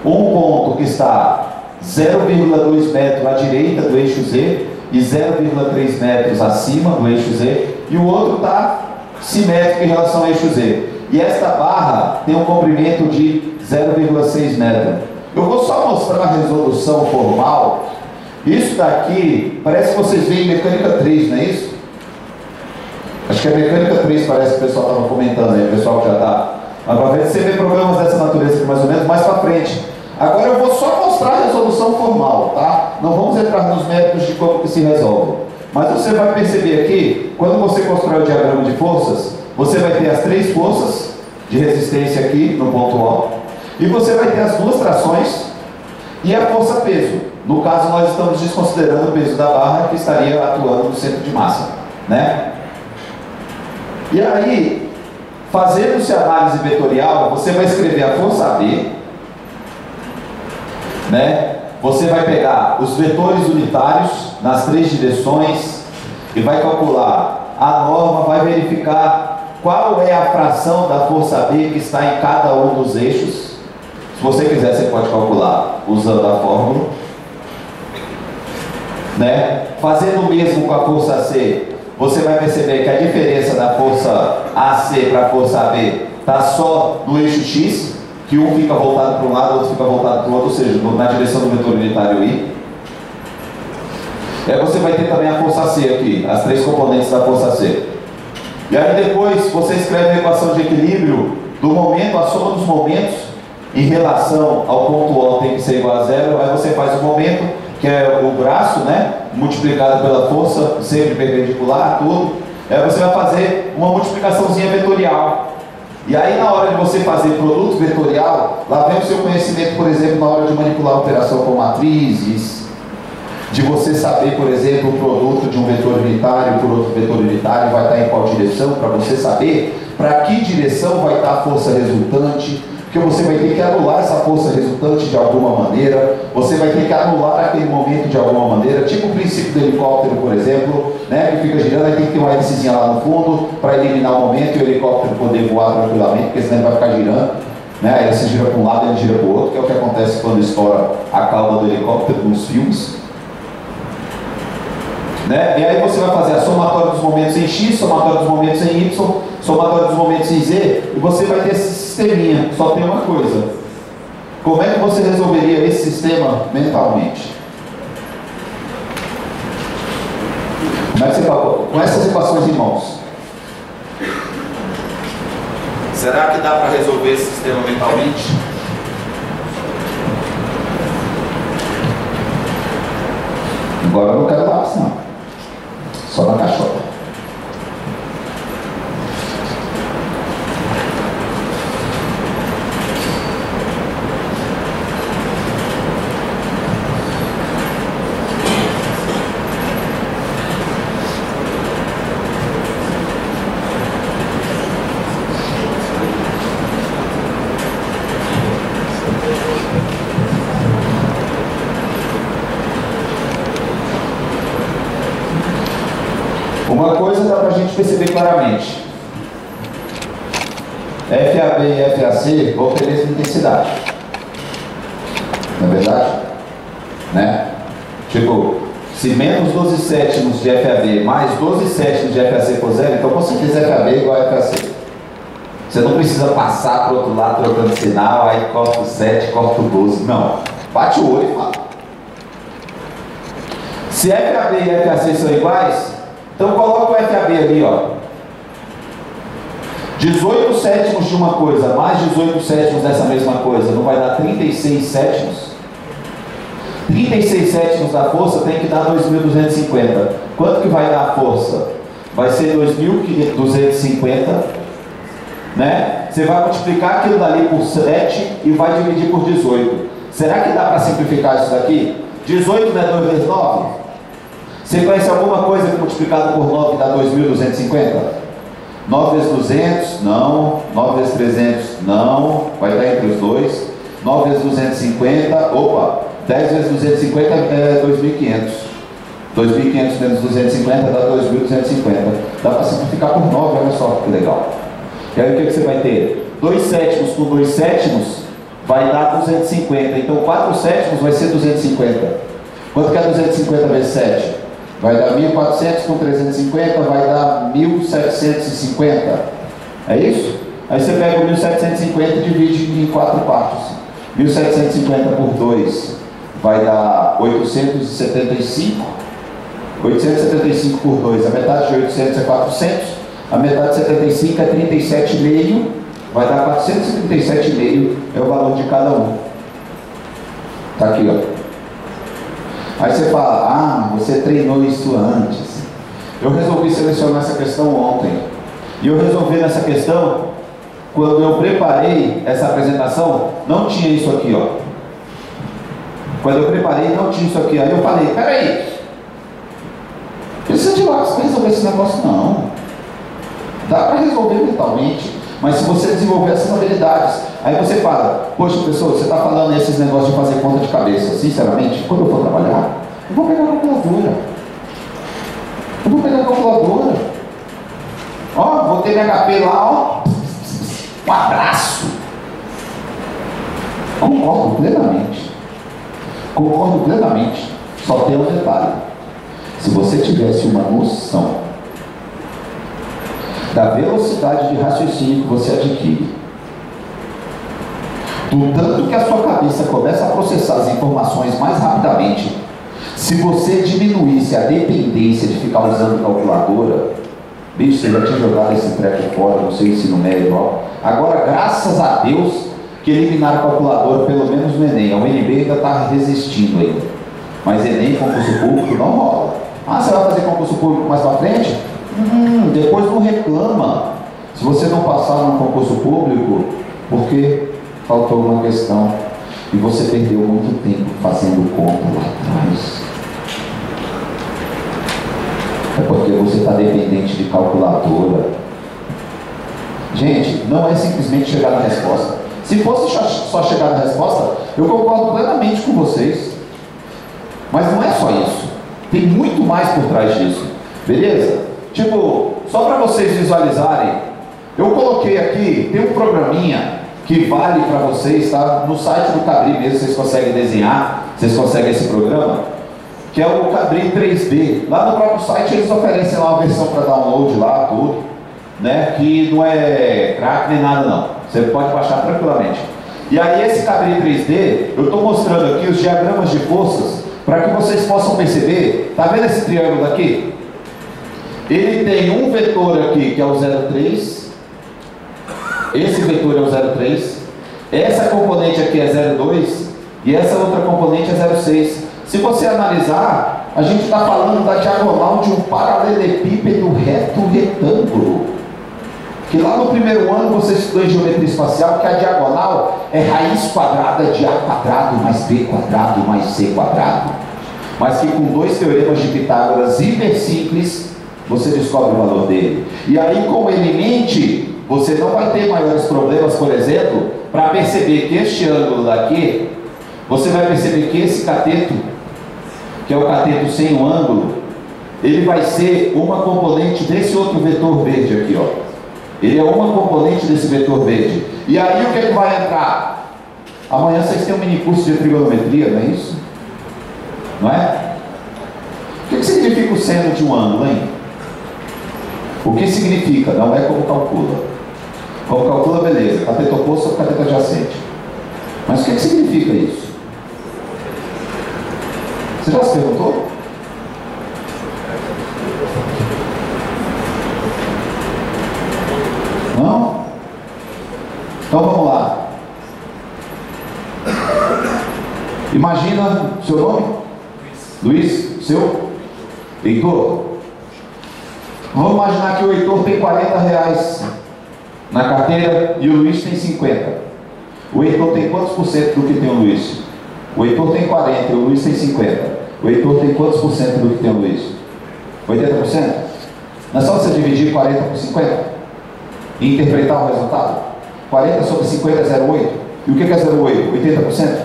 Um ponto que está 0,2 metros à direita do eixo Z e 0,3 metros acima do eixo Z, e o outro está simétrico em relação ao eixo Z. E esta barra tem um comprimento de 0,6 metros. Eu vou só mostrar a resolução formal. Isso daqui, parece que vocês veem mecânica 3, não é isso? Acho que é mecânica 3, parece que o pessoal estava comentando aí, o pessoal que já está. Mas para ver se você vê problemas dessa natureza aqui mais ou menos, mais para frente. Agora eu vou só mostrar a resolução formal, tá? Não vamos entrar nos métodos de como que se resolve. Mas você vai perceber aqui, quando você constrói o diagrama de forças, você vai ter as 3 forças de resistência aqui no ponto O, e você vai ter as 2 trações e a força peso. No caso, nós estamos desconsiderando o peso da barra que estaria atuando no centro de massa, né? E aí, fazendo-se análise vetorial, você vai escrever a força AB, né? Você vai pegar os vetores unitários nas 3 direções e vai calcular a norma, vai verificar qual é a fração da força B que está em cada um dos eixos. Se você quiser, você pode calcular usando a fórmula, né? Fazendo o mesmo com a força C, você vai perceber que a diferença da força AC para a força AB está só no eixo X, que um fica voltado para um lado, o outro fica voltado para o outro, ou seja, na direção do vetor unitário I. Aí você vai ter também a força C aqui, as 3 componentes da força C. E aí depois você escreve a equação de equilíbrio do momento, a soma dos momentos em relação ao ponto O tem que ser igual a zero. Aí você faz o momento, que é o braço, né, multiplicado pela força, sempre perpendicular, tudo. Aí você vai fazer uma multiplicaçãozinha vetorial. E aí na hora de você fazer produto vetorial, lá vem o seu conhecimento, por exemplo, na hora de manipular a operação com matrizes, de você saber, por exemplo, o produto de um vetor unitário por outro vetor unitário vai estar em qual direção, para você saber para que direção vai estar a força resultante, porque você vai ter que anular essa força resultante de alguma maneira, você vai ter que anular aquele momento de alguma maneira, tipo o princípio do helicóptero, por exemplo, né, que fica girando, aí tem que ter uma hélicezinha lá no fundo para eliminar o momento e o helicóptero poder voar tranquilamente, porque senão ele vai ficar girando, né, a hélice gira para um lado e ele gira para o outro, que é o que acontece quando estoura a cauda do helicóptero nos filmes. Né? E aí você vai fazer a somatória dos momentos em X, somatória dos momentos em Y, somatória dos momentos em Z, e você vai ter esse sisteminha. Só tem uma coisa: como é que você resolveria esse sistema mentalmente? Como é que você com essas equações em mãos? Será que dá para resolver esse sistema mentalmente? Agora eu não quero lápis, não. Só na caixota. Uma coisa dá para a gente perceber claramente: FAB e FAC vão ter a mesma intensidade, não é verdade? Né? Tipo, se menos 12 sétimos de FAB mais 12 sétimos de FAC for zero, então com certeza FAB é igual a FAC. Você não precisa passar para o outro lado trocando sinal, aí corta o 7, corta o 12, não. Bate o olho e fala. Se FAB e FAC são iguais, então coloca o FAB ali, ó. 18 sétimos de uma coisa mais 18 sétimos dessa mesma coisa, não vai dar 36 sétimos? 36 sétimos da força tem que dar 2.250. Quanto que vai dar a força? Vai ser 2.250, né? Você vai multiplicar aquilo dali por 7 e vai dividir por 18. Será que dá para simplificar isso daqui? 18 não é 2 vezes 9? Você conhece alguma coisa que multiplicado por 9 dá 2.250? 9 vezes 200? Não. 9 vezes 300? Não. Vai dar entre os dois. 9 vezes 250? Opa! 10 vezes 250 é 2.500. 2.500 menos 250 dá 2.250. Dá para simplificar por 9, olha só que legal. E aí o que você vai ter? 2 sétimos com 2 sétimos vai dar 250. Então 4 sétimos vai ser 250. Quanto que é 250 vezes 7? Vai dar 1.400 com 350, vai dar 1.750. É isso? Aí você pega o 1.750 e divide em 4 partes. 1.750 por 2 vai dar 875. 875 por 2, a metade de 800 é 400. A metade de 75 é 37,5. Vai dar 437,5 é o valor de cada um. Tá aqui, ó. Aí você fala: ah, você treinou isso antes. Eu resolvi selecionar essa questão ontem. E eu resolvi nessa questão, quando eu preparei essa apresentação, não tinha isso aqui, ó. Quando eu preparei, não tinha isso aqui. Aí eu falei: peraí, precisa de lápis para resolver esse negócio? Não. Dá para resolver mentalmente. Mas se você desenvolver essas habilidades, aí você fala: poxa, pessoal, você está falando esses negócios de fazer conta de cabeça. Sinceramente, quando eu for trabalhar, eu vou pegar a calculadora. Eu vou pegar a calculadora. Ó, vou ter meu HP lá, ó. Um abraço. Concordo plenamente. Concordo plenamente. Só tem um detalhe: se você tivesse uma noção da velocidade de raciocínio que você adquire, do tanto que a sua cabeça começa a processar as informações mais rapidamente, se você diminuísse a dependência de ficar usando calculadora, Bicho, você já tinha jogado esse treco fora no seu ensino médio, ó. Agora, graças a Deus, que eliminaram a calculadora, pelo menos no Enem. O UNB ainda está resistindo ainda. Mas Enem, concurso público, não rola. Ah, você vai fazer concurso público mais para frente? Depois não reclama. Se você não passar no concurso público, porque faltou uma questão. E você perdeu muito tempo fazendo conta lá atrás. É porque você está dependente de calculadora. Gente, não é simplesmente chegar na resposta. Se fosse só chegar na resposta, eu concordo plenamente com vocês. Mas não é só isso. Tem muito mais por trás disso. Beleza? Tipo, só para vocês visualizarem, eu coloquei aqui, tem um programinha que vale para vocês, tá? No site do Cabri mesmo, vocês conseguem desenhar, vocês conseguem esse programa, que é o Cabri 3D. Lá no próprio site eles oferecem lá uma versão para download lá, tudo, né? Que não é crack nem nada não. Você pode baixar tranquilamente. E aí esse Cabri 3D, eu estou mostrando aqui os diagramas de forças, para que vocês possam perceber. Tá vendo esse triângulo aqui? Ele tem um vetor aqui que é o 0,3. Esse vetor é o 0,3. Essa componente aqui é 0,2. E essa outra componente é 0,6. Se você analisar, a gente está falando da diagonal de um paralelepípedo reto retângulo. Que lá no primeiro ano você estudou em geometria espacial que a diagonal é raiz quadrada de A quadrado mais B quadrado mais C quadrado. Mas que com dois teoremas de Pitágoras hiper simples, você descobre o valor dele. E aí, com ele em mente, você não vai ter maiores problemas, por exemplo, para perceber que este ângulo daqui, você vai perceber que esse cateto, que é o cateto sem o ângulo, ele vai ser uma componente desse outro vetor verde aqui, ó. Ele é uma componente desse vetor verde. E aí o que ele vai entrar? Amanhã vocês têm um mini curso de trigonometria, não é isso? Não é? O que significa o seno de um ângulo, hein? O que significa? Não é como calcula. Como calcula, beleza. Cateto oposto ou cateto adjacente. Mas o que significa isso? Você já se perguntou? Não? Então vamos lá. Imagina seu nome? Luiz. Seu? Heitor? Vamos imaginar que o Heitor tem R$40 na carteira e o Luiz tem 50. O Heitor tem quantos por cento do que tem o Luiz? O Heitor tem 40 e o Luiz tem 50. O Heitor tem quantos por cento do que tem o Luiz? 80%? Não é só você dividir 40 por 50? E interpretar o resultado? 40 sobre 50 é 0,8. E o que é 0,8? 80%?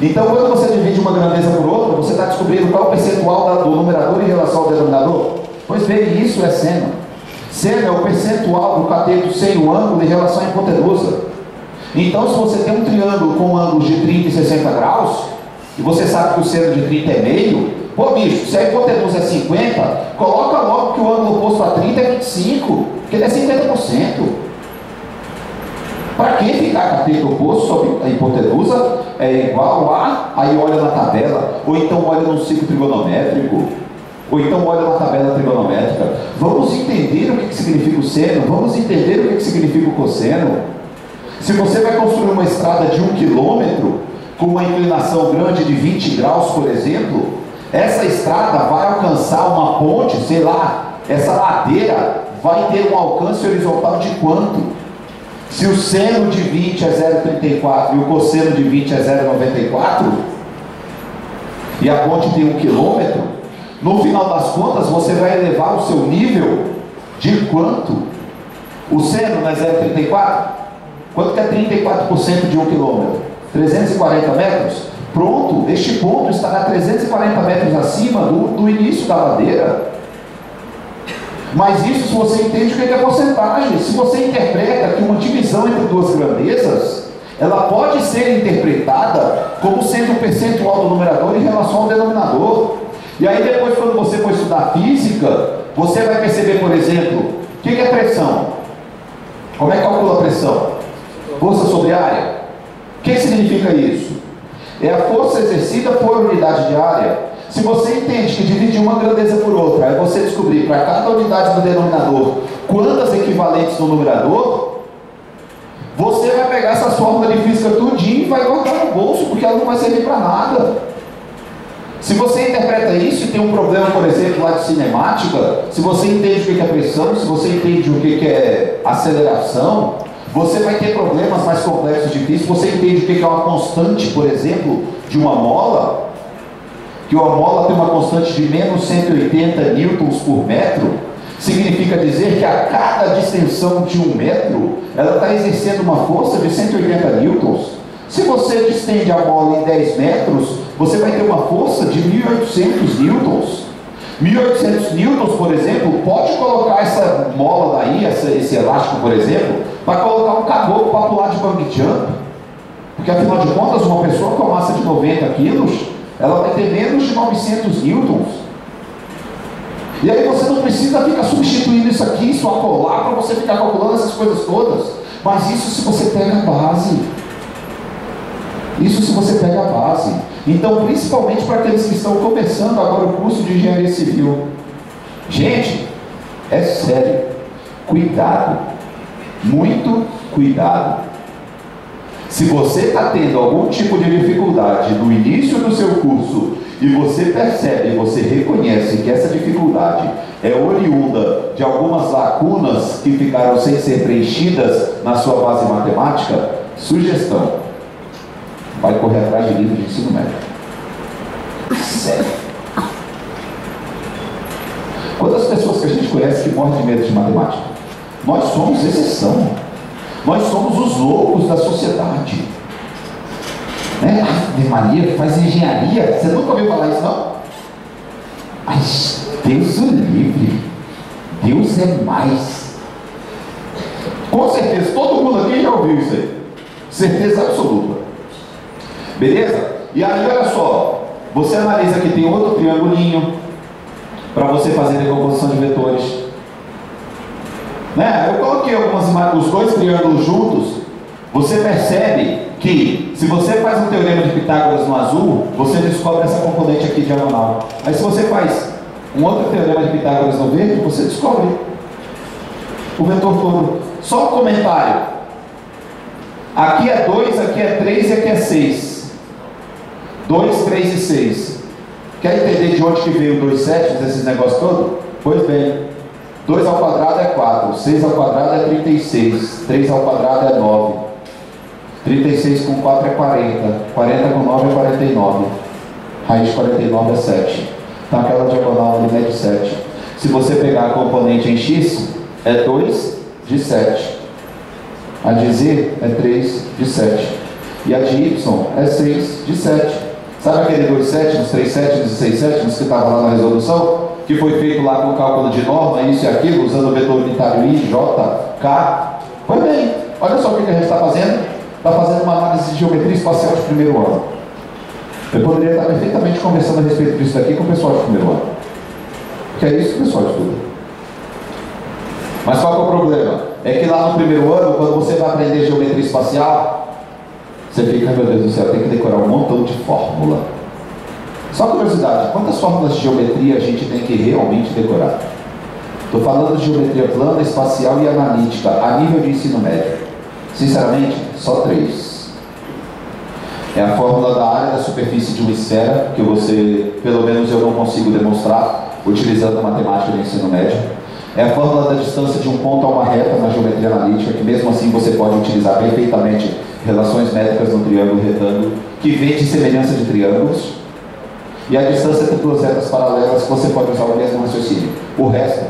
Então, quando você divide uma grandeza por outra, você está descobrindo qual é o percentual do numerador em relação ao denominador? Pois bem, isso é seno. Seno é o percentual do cateto sem o ângulo em relação à hipotenusa. Então, se você tem um triângulo com ângulos de 30 e 60 graus, e você sabe que o seno de 30 é meio, pô bicho, se a hipotenusa é 50, coloca logo que o ângulo oposto a 30 é 25, porque ele é 50%. Para quem ficar cateto oposto sobre a hipotenusa é igual a, aí olha na tabela, ou então olha no ciclo trigonométrico, ou então olha na tabela trigonométrica. Vamos entender o que significa o seno, vamos entender o que significa o cosseno. Se você vai construir uma estrada de 1 km, com uma inclinação grande de 20 graus, por exemplo, essa estrada vai alcançar uma ponte, sei lá, essa ladeira vai ter um alcance horizontal de quanto? Se o seno de 20 é 0,34 e o cosseno de 20 é 0,94, e a ponte tem 1 km, no final das contas você vai elevar o seu nível de quanto? O seno não é 0,34? Quanto que é 34% de 1 km? 340 metros? Pronto, este ponto estará 340 metros acima do início da ladeira. Mas isso se você entende o que é porcentagem. Se você interpreta que uma divisão entre duas grandezas, ela pode ser interpretada como sendo o percentual do numerador em relação ao denominador. E aí depois, quando você for estudar física, você vai perceber, por exemplo, o que é pressão? Como é que calcula a pressão? Força sobre área. O que significa isso? É a força exercida por unidade de área. Se você entende que dividir uma grandeza por outra, é você descobrir para cada unidade do denominador quantas equivalentes no numerador, você vai pegar essas fórmulas de física tudinho e vai guardar no bolso, porque ela não vai servir para nada. Se você interpreta isso e tem um problema, por exemplo, lá de cinemática, se você entende o que é pressão, se você entende o que é aceleração, você vai ter problemas mais complexos de física. Você entende o que é uma constante, por exemplo, de uma mola, que uma mola tem uma constante de menos 180 newtons por metro, significa dizer que a cada distensão de 1 metro, ela está exercendo uma força de 180 newtons. Se você distende a mola em 10 metros, você vai ter uma força de 1.800 newtons. 1.800 newtons, por exemplo, pode colocar essa mola daí, esse elástico, por exemplo, para colocar um caboclo para pular de bungee jump. Porque, afinal de contas, uma pessoa com uma massa de 90 quilos, ela vai ter menos de 900 newtons. E aí você não precisa ficar substituindo isso aqui, isso acolá, para você ficar calculando essas coisas todas. Mas isso se você pega a base. Isso se você pega a base. Então, principalmente para aqueles que estão começando agora o curso de engenharia civil. Gente, é sério. Cuidado. Muito cuidado. Se você está tendo algum tipo de dificuldade no início do seu curso e você percebe, você reconhece que essa dificuldade é oriunda de algumas lacunas que ficaram sem ser preenchidas na sua base matemática, sugestão. Vai correr atrás de livro de ensino médio. Sério. Quantas pessoas que a gente conhece que morrem de medo de matemática? Nós somos exceção. Nós somos os loucos da sociedade. Né? Ave Maria, faz engenharia. Você nunca ouviu falar isso, não? Mas Deus o livre. Deus é mais. Com certeza, todo mundo aqui já ouviu isso aí. Certeza absoluta. Beleza? E aí, olha só, você analisa que tem outro triangulinho para você fazer decomposição de vetores. Né? Eu coloquei os dois triângulos juntos. Você percebe que, se você faz um teorema de Pitágoras no azul, você descobre essa componente aqui diagonal. Aí, se você faz um outro teorema de Pitágoras no verde, você descobre o vetor todo. Só um comentário. Aqui é 2, aqui é 3 e aqui é 6. 2, 3 e 6. Quer entender de onde que veio 2 sétimos, esses negócios todos? Pois bem, 2 ao quadrado é 4, 6 ao quadrado é 36, 3 ao quadrado é 9, 36 com 4 é 40, 40 com 9 é 49, raiz de 49 é 7. Então aquela diagonal ali é de 7. Se você pegar a componente em x, é 2 de 7. A de z é 3 de 7. E a de y é 6 de 7. Sabe aquele 2 sétimos, 3 sétimos e 6 sétimos que estava lá na resolução? Que foi feito lá com o cálculo de norma, isso e aquilo, usando o vetor unitário I, J, K. Pois bem, olha só o que a gente está fazendo. Está fazendo uma análise de geometria espacial de primeiro ano. Eu poderia estar perfeitamente conversando a respeito disso daqui com o pessoal de primeiro ano. Que é isso que o pessoal estuda. Mas qual que é o problema? É que lá no primeiro ano, quando você vai aprender geometria espacial, você fica, meu Deus do céu, tem que decorar um montão de fórmula. Só curiosidade, quantas fórmulas de geometria a gente tem que realmente decorar? Estou falando de geometria plana, espacial e analítica, a nível de ensino médio. Sinceramente, só 3. É a fórmula da área da superfície de uma esfera, que você, pelo menos eu não consigo demonstrar, utilizando a matemática do ensino médio. É a fórmula da distância de um ponto a uma reta na geometria analítica, que mesmo assim você pode utilizar perfeitamente relações métricas no triângulo retângulo, que vem de semelhança de triângulos, e a distância entre duas retas paralelas, que você pode usar o mesmo raciocínio. O resto,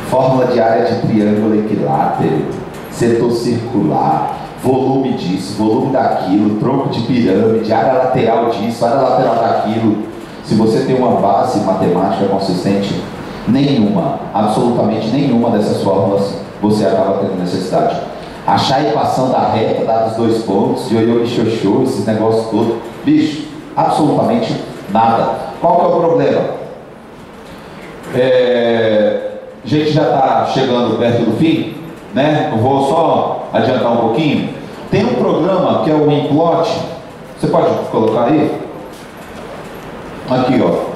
fórmula de área de triângulo equilátero, setor circular, volume disso, volume daquilo, tronco de pirâmide, área lateral disso, área lateral daquilo. Se você tem uma base matemática consistente, nenhuma, absolutamente nenhuma dessas fórmulas você acaba tendo necessidade. Achar a equação da reta, dados 2 pontos, de ioiô e xoxô, esses negócios todos, bicho, absolutamente nada. Qual que é o problema? A gente já está chegando perto do fim, né? Eu vou só adiantar um pouquinho. Tem um programa que é o Implot. Você pode colocar aí? Aqui, ó.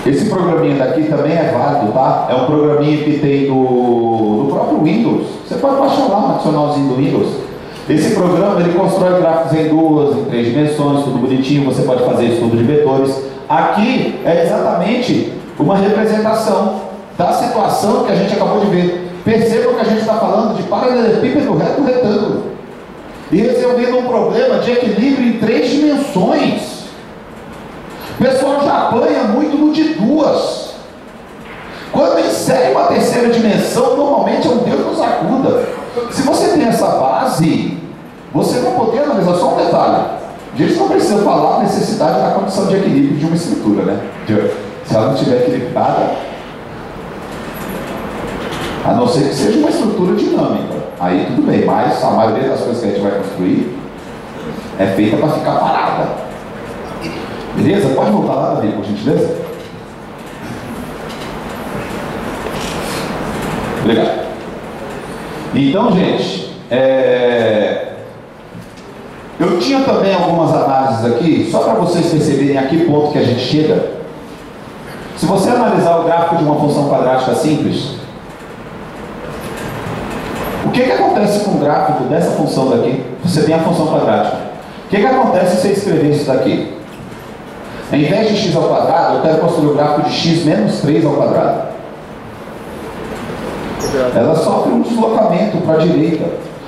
Esse programinha daqui também é válido, tá? É um programinha que tem do próprio Windows. Você pode baixar lá um adicionalzinho do Windows. Esse programa, ele constrói gráficos em 2, em 3 dimensões, tudo bonitinho. Você pode fazer estudo de vetores. Aqui é exatamente uma representação da situação que a gente acabou de ver. Percebam que a gente está falando de paralelepípedo reto retângulo. E resolvendo um problema de equilíbrio em 3 dimensões. O pessoal já apanha muito no de 2. Quando insere uma 3ª dimensão, normalmente é um Deus nos acuda. Se você tem essa base, você vai poder analisar só um detalhe. A gente não precisa falar a necessidade da condição de equilíbrio de uma estrutura, né? Se ela não estiver equilibrada, a não ser que seja uma estrutura dinâmica, aí tudo bem, mas a maioria das coisas que a gente vai construir é feita para ficar parada. Beleza? Pode voltar lá, Davi, por gentileza? Obrigado. Então, gente, eu tinha também algumas análises aqui, só para vocês perceberem a que ponto que a gente chega. Se você analisar o gráfico de uma função quadrática simples, o que acontece com o gráfico dessa função daqui? Você tem a função quadrática. O que acontece se você escrever isso daqui? Em vez de x ao quadrado, eu quero construir o gráfico de x menos 3 ao quadrado. Ela sofre um deslocamento para a direita.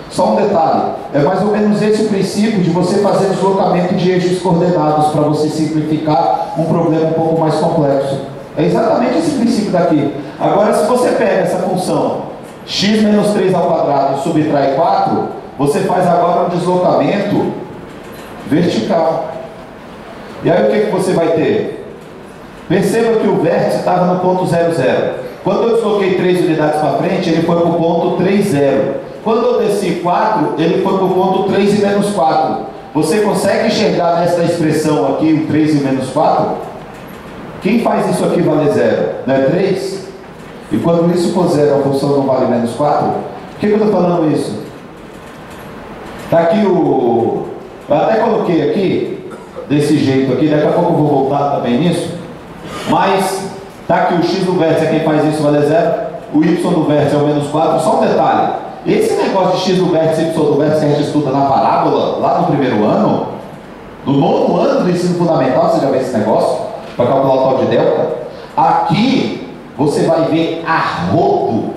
Só um detalhe, é mais ou menos esse o princípio de você fazer deslocamento de eixos coordenados para você simplificar um problema um pouco mais complexo. É exatamente esse princípio daqui. Agora, se você pega essa função x menos 3 ao quadrado e subtrai 4, você faz agora um deslocamento vertical. E aí o que você vai ter? Perceba que o vértice estava no ponto 0, 0. Quando eu desloquei 3 unidades para frente, ele foi para o ponto 3, 0. Quando eu desci 4, ele foi para o ponto 3 e menos 4. Você consegue enxergar nessa expressão aqui o 3 e menos 4? Quem faz isso aqui valer 0? Não é 3? E quando isso for 0, a função não vale menos 4? Por que eu estou falando isso? Está aqui o... Eu até coloquei aqui, desse jeito aqui, daqui a pouco eu vou voltar também nisso. Mas, está aqui o x do vértice, quem faz isso vale 0. O y do vértice é o menos 4. Só um detalhe. Esse negócio de x do vértice e y do vértice que a gente estuda na parábola, lá no primeiro ano, no 9º ano do ensino fundamental, você já vê esse negócio, para calcular o tal de delta. Aqui, você vai ver a rodo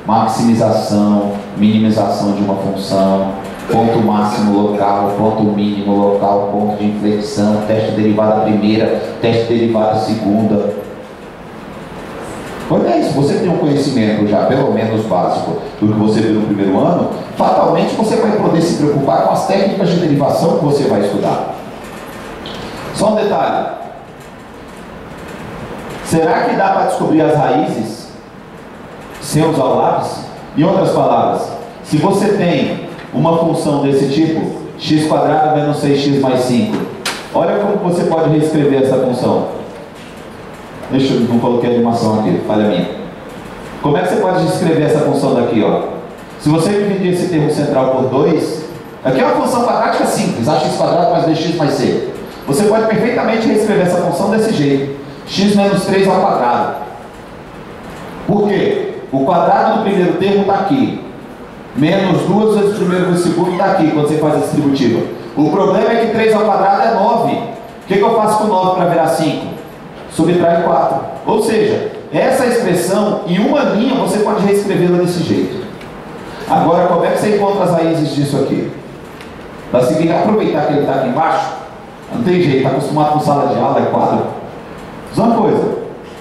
maximização, minimização de uma função, ponto máximo local, ponto mínimo local, ponto de inflexão, teste de derivada primeira, teste de derivada segunda. Quando é isso, você tem um conhecimento já pelo menos básico do que você viu no primeiro ano, fatalmente você vai poder se preocupar com as técnicas de derivação que você vai estudar. Só um detalhe. Será que dá para descobrir as raízes sem usar o lápis? Em outras palavras, se você tem uma função desse tipo, x² menos 6x mais 5, olha como você pode reescrever essa função. Deixa eu não coloquei a animação aqui, falha minha. Como é que você pode reescrever essa função daqui, ó? Se você dividir esse termo central por 2, aqui é uma função quadrática simples, ax² mais 2x mais c. Você pode perfeitamente reescrever essa função desse jeito. X menos 3 ao quadrado. Por quê? O quadrado do primeiro termo está aqui. Menos 2 vezes o primeiro vezes o segundo está aqui, quando você faz a distributiva. O problema é que 3 ao quadrado é 9. O que eu faço com 9 para virar 5? Subtrai 4. Ou seja, essa expressão, em uma linha, você pode reescrevê-la desse jeito. Agora, como é que você encontra as raízes disso aqui? Para seguir, aproveitar que ele está aqui embaixo, não tem jeito, está acostumado com sala de aula, é quadro. Só uma coisa,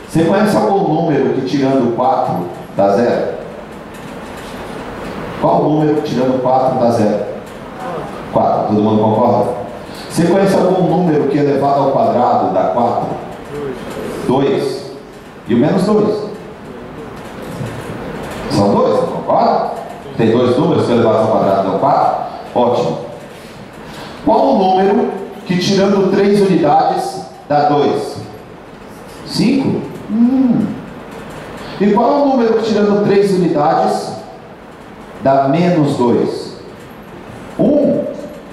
você conhece algum número que tirando 4 dá 0? Qual número que tirando 4 dá 0? 4, todo mundo concorda? Você conhece algum número que elevado ao quadrado dá 4? 2. E o menos 2? São 2, concorda? Tem 2 números que elevados ao quadrado dão 4? Ótimo. Qual o número que tirando 3 unidades dá 2? 5? E qual é o número que tirando 3 unidades dá menos 2? 1?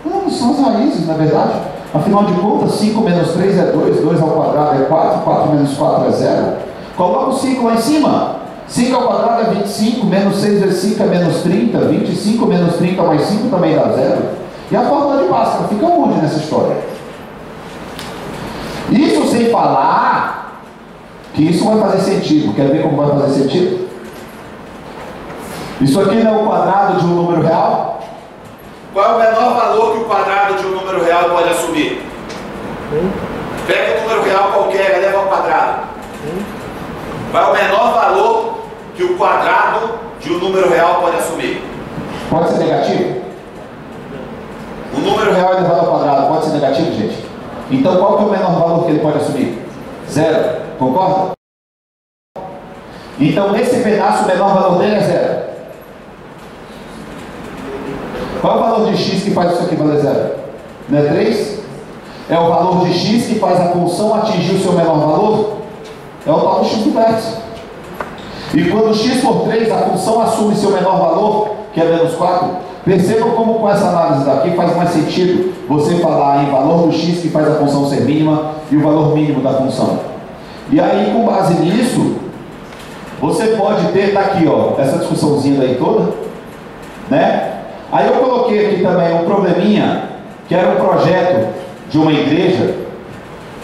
Não, são as raízes, na verdade. Afinal de contas, 5 menos 3 é 2, 2 ao quadrado é 4, 4 menos 4 é 0. Coloca o 5 lá em cima. 5 ao quadrado é 25, menos 6 vezes 5 é menos 30, 25 menos 30 mais 5 também dá 0. E a fórmula de Bhaskara fica onde nessa história? Isso sem falar que isso vai fazer sentido. Quer ver como vai fazer sentido? Isso aqui não é o quadrado de um número real? Qual é o menor valor que o quadrado de um número real pode assumir? Pega um número real qualquer, eleva ao quadrado. Qual é o menor valor que o quadrado de um número real pode assumir? Pode ser negativo? O número real elevado ao quadrado pode ser negativo, gente? Então qual que é o menor valor que ele pode assumir? 0. Concorda? Então nesse pedaço o menor valor dele é 0. Qual é o valor de x que faz isso aqui valer 0? Não é 3? É o valor de x que faz a função atingir o seu menor valor? É o tal do x do vértice. E quando x for 3, a função assume seu menor valor, que é menos 4. Percebam como com essa análise daqui faz mais sentido você falar em valor do x que faz a função ser mínima e o valor mínimo da função. E aí, com base nisso, você pode ter, tá aqui, ó, essa discussãozinha daí toda, né? Aí eu coloquei aqui também um probleminha, que era um projeto de uma igreja,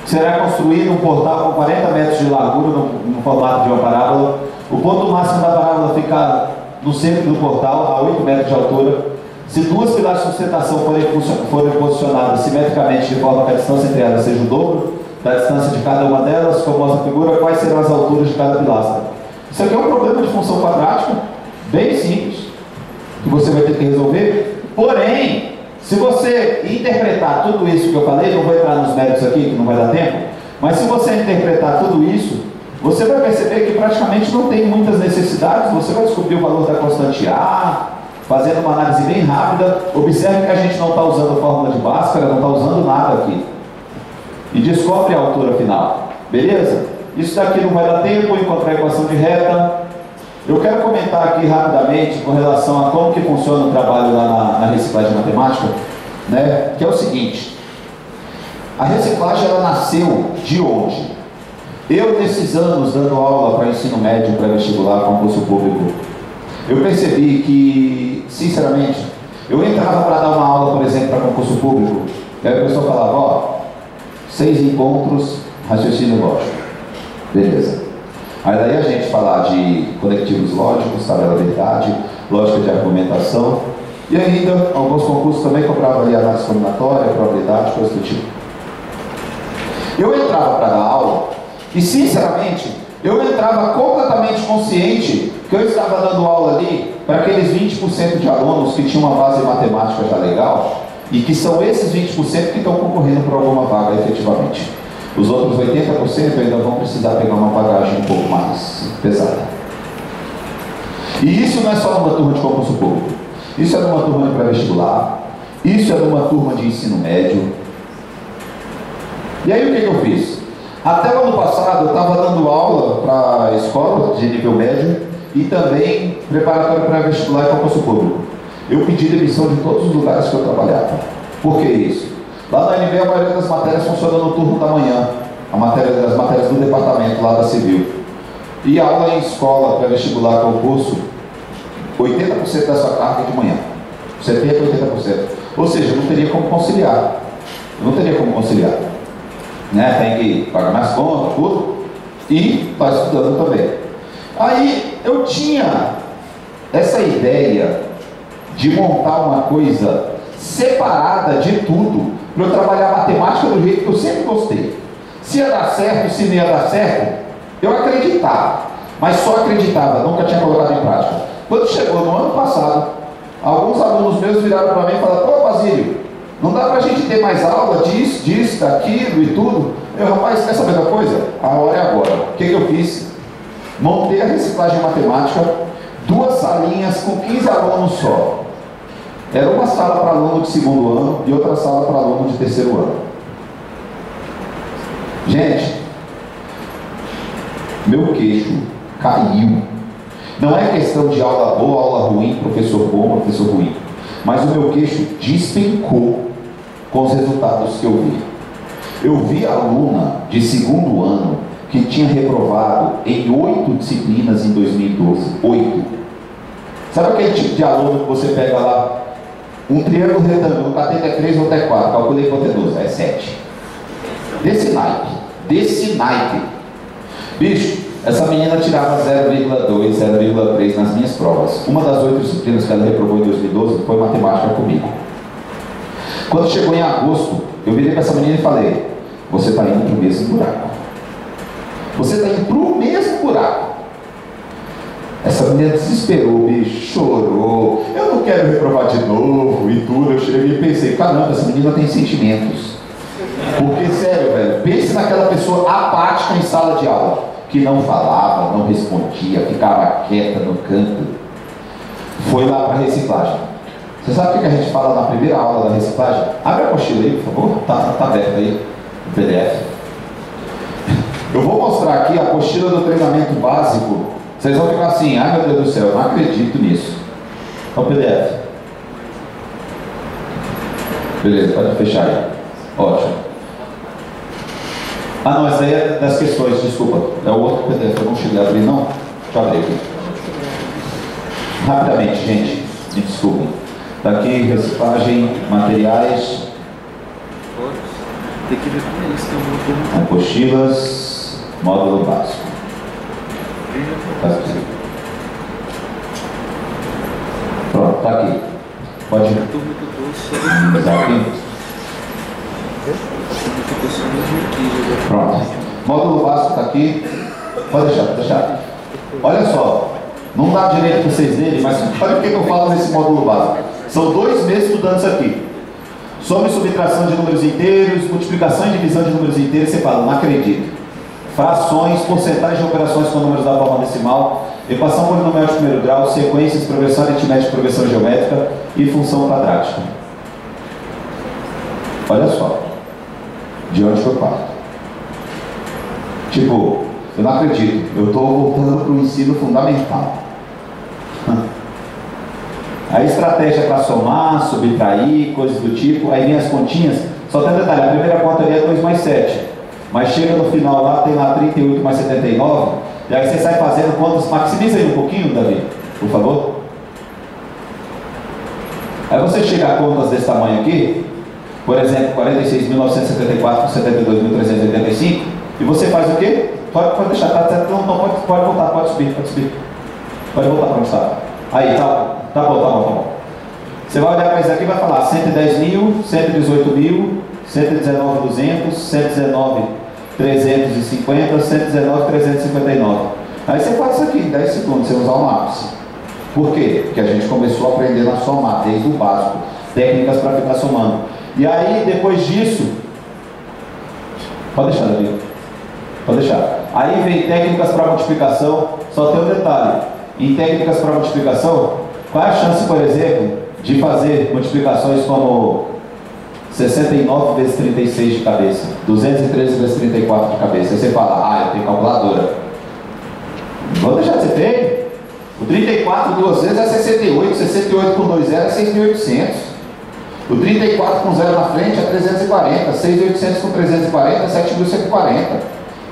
que será construído um portal com 40 metros de largura no formato de uma parábola. O ponto máximo da parábola fica no centro do portal, a 8 metros de altura. Se duas pilares de sustentação forem posicionadas simetricamente de forma que a distância entre elas seja o dobro da distância de cada uma delas, como mostra a figura, quais serão as alturas de cada pilastra. Isso aqui é um problema de função quadrática, bem simples, que você vai ter que resolver. Porém, se você interpretar tudo isso que eu falei, não vou entrar nos méritos aqui, que não vai dar tempo, mas se você interpretar tudo isso, você vai perceber que praticamente não tem muitas necessidades. Você vai descobrir o valor da constante A, fazendo uma análise bem rápida. Observe que a gente não está usando a fórmula de Bhaskara, não está usando nada aqui. E descobre a altura final. Beleza? Isso daqui não vai dar tempo, encontrar a equação de reta. Eu quero comentar aqui rapidamente com relação a como que funciona o trabalho lá na reciclagem matemática, né? Que é o seguinte: a reciclagem ela nasceu de onde? Eu, nesses anos dando aula para ensino médio, pré-vestibular, concurso público, eu percebi que, sinceramente, eu entrava para dar uma aula, por exemplo, para concurso público, e aí a pessoa falava, ó, 6 encontros, raciocínio lógico. Beleza. Aí daí a gente falar de conectivos lógicos, tabela verdade, lógica de argumentação, e ainda, alguns concursos também cobravam ali análise combinatória, probabilidade, coisa do tipo. Eu entrava para dar aula, e sinceramente, eu entrava completamente consciente que eu estava dando aula ali para aqueles 20% de alunos que tinham uma base matemática já legal, e que são esses 20% que estão concorrendo por alguma vaga efetivamente. Os outros 80% ainda vão precisar pegar uma bagagem um pouco mais pesada. E isso não é só numa turma de concurso público. Isso é numa turma de pré-vestibular, isso é numa turma de ensino médio. E aí o que eu fiz? Até o ano passado eu estava dando aula para escola de nível médio e também preparatório para vestibular e concurso público. Eu pedi demissão de todos os lugares que eu trabalhava. Por que isso? Lá na UNB a maioria das matérias funciona no turno da manhã, as matérias do departamento lá da Civil. E aula em escola para vestibular concurso, 80% da sua carga é de manhã. 70% a 80%. Ou seja, eu não teria como conciliar. Né? Tem que pagar mais contas, tudo, e está estudando também. Aí eu tinha essa ideia de montar uma coisa separada de tudo, para eu trabalhar matemática do jeito que eu sempre gostei. Se ia dar certo, se não ia dar certo, eu acreditava, mas só acreditava, nunca tinha colocado em prática. Quando chegou no ano passado, alguns alunos meus viraram para mim e falaram, pô Basílio, não dá para a gente ter mais aula disso, daquilo e tudo? Eu, rapaz, quer saber da coisa? A hora é agora. O que eu fiz? Montei a reciclagem matemática, 2 salinhas com 15 alunos só. Era uma sala para aluno de 2º ano e outra sala para aluno de 3º ano. Gente, meu queixo caiu. Não é questão de aula boa, aula ruim, professor bom, professor ruim. Mas o meu queixo despencou com os resultados que eu vi. Eu vi aluna de segundo ano que tinha reprovado em 8 disciplinas em 2012. 8. Sabe aquele tipo de aluno que você pega lá, um triângulo retângulo, o cateto é 3, outro é 4, calculei quanto é 12, é 7. Desse naipe. Bicho, essa menina tirava 0,2, 0,3 nas minhas provas. Uma das 8 disciplinas que ela reprovou em 2012 foi matemática comigo. Quando chegou em agosto, eu virei para essa menina e falei: você está indo para o mesmo buraco. Você está indo para o mesmo buraco. Essa menina desesperou, bicho, chorou. Eu não quero reprovar de novo e tudo. Eu cheguei e pensei: caramba, essa menina tem sentimentos. Porque, sério, velho, pense naquela pessoa apática em sala de aula, que não falava, não respondia, ficava quieta no canto. Foi lá para a reciclagem. Você sabe o que a gente fala na primeira aula da reciclagem? Abre a apostila aí, por favor. Tá aberto aí, o PDF. Eu vou mostrar aqui a apostila do treinamento básico. Vocês vão ficar assim: ai meu Deus do céu, eu não acredito nisso. É o PDF. Beleza, pode fechar aí. Ótimo. Ah não, essa aí é das questões, desculpa. É o outro PDF, eu não cheguei a abrir não. Deixa eu abrir aqui. Rapidamente, gente, me desculpem. Está aqui, reciclagem, materiais. Tem que ver como eles estão. Apostilas, módulo básico. Tá aqui. Pronto, tá aqui. Pode ir. Exato. Pronto. Módulo básico está aqui. Pode deixar. Olha só. Não dá direito para vocês verem, mas olha o que eu falo nesse módulo básico. São 2 meses estudando isso aqui. Soma e subtração de números inteiros, multiplicação e divisão de números inteiros. Você fala: não acredito. Frações, porcentagem de operações com números da forma decimal, equação polinomial de primeiro grau, sequências, progressão aritmética, progressão geométrica e função quadrática. Olha só. De onde eu parto? Tipo, eu não acredito. Eu estou voltando para o ensino fundamental. A estratégia para somar, subtrair, coisas do tipo. Aí vem as continhas. Só tem um detalhe: a primeira conta ali é 2 mais 7. Mas chega no final lá, tem lá 38 mais 79. E aí você sai fazendo contas. Maximiza aí um pouquinho, Davi, por favor. Aí você chega a contas desse tamanho aqui. Por exemplo, 46.974 por 72.385. E você faz o quê? Pode deixar, tá certo? Não, pode voltar, pode subir. Pode voltar para onde está. Aí, tá bom. Você vai olhar para isso aqui e vai falar 110.000, 118.000, 119.200, 119.350, 119.359. Aí você faz isso aqui em 10 segundos, sem usar um lápis. Por quê? Porque a gente começou aprendendo a somar desde o básico. Técnicas para ficar somando. E aí, depois disso, pode deixar, Davi. Pode deixar. Aí vem técnicas para multiplicação. Só tem um detalhe: em técnicas para multiplicação, qual é a chance, por exemplo, de fazer multiplicações como 69 vezes 36 de cabeça, 213 vezes 34 de cabeça? Aí você fala: eu tenho calculadora. Vou deixar de ser feio. O 34 duas vezes é 68, 68 com 2 zeros é 6.800. O 34 com 0 na frente é 340, 6.800 com 340 é 7.140.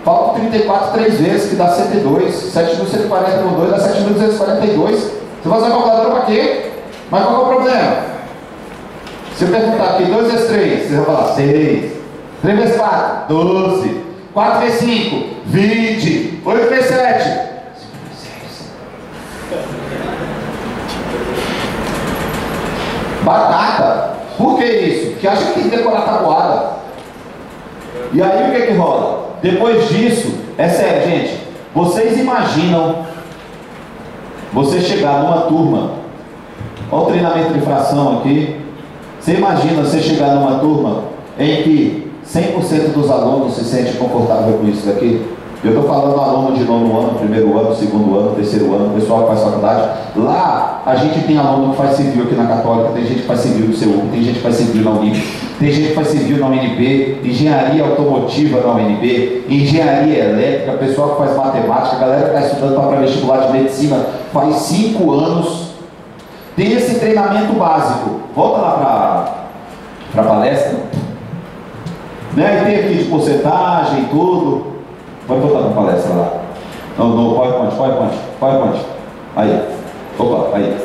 Falta o 34 3 vezes, que dá 102, 7.140 com 2 dá 7.242. Você vai usar a calculadora para quê? Mas qual é o problema? Se eu perguntar aqui 2 vezes 3, você vai falar 6. 3 vezes 4, 12. 4 vezes 5, 20. 8 vezes 7, 56. Batata. Por que isso? Porque acha que tem que decorar tabuada. E aí o que rola? Depois disso, é sério, gente. Vocês imaginam você chegar numa turma, olha o treinamento de fração aqui. Você imagina você chegar numa turma em que 100% dos alunos se sentem confortável com isso daqui? Eu estou falando aluno de 9º ano, 1º ano, 2º ano, 3º ano, pessoal que faz faculdade. Lá a gente tem aluno que faz civil aqui na Católica, tem gente que faz civil no CEU, tem gente que faz civil na Unip, tem gente que faz civil na UNB, engenharia automotiva na UNB, engenharia elétrica, pessoal que faz matemática, a galera que está estudando para vestibular de medicina faz 5 anos. Tem esse treinamento básico. Volta lá para palestra. Né? E tem aqui de porcentagem e tudo. Pode botar na palestra lá. Não, PowerPoint. Aí. Opa, aí.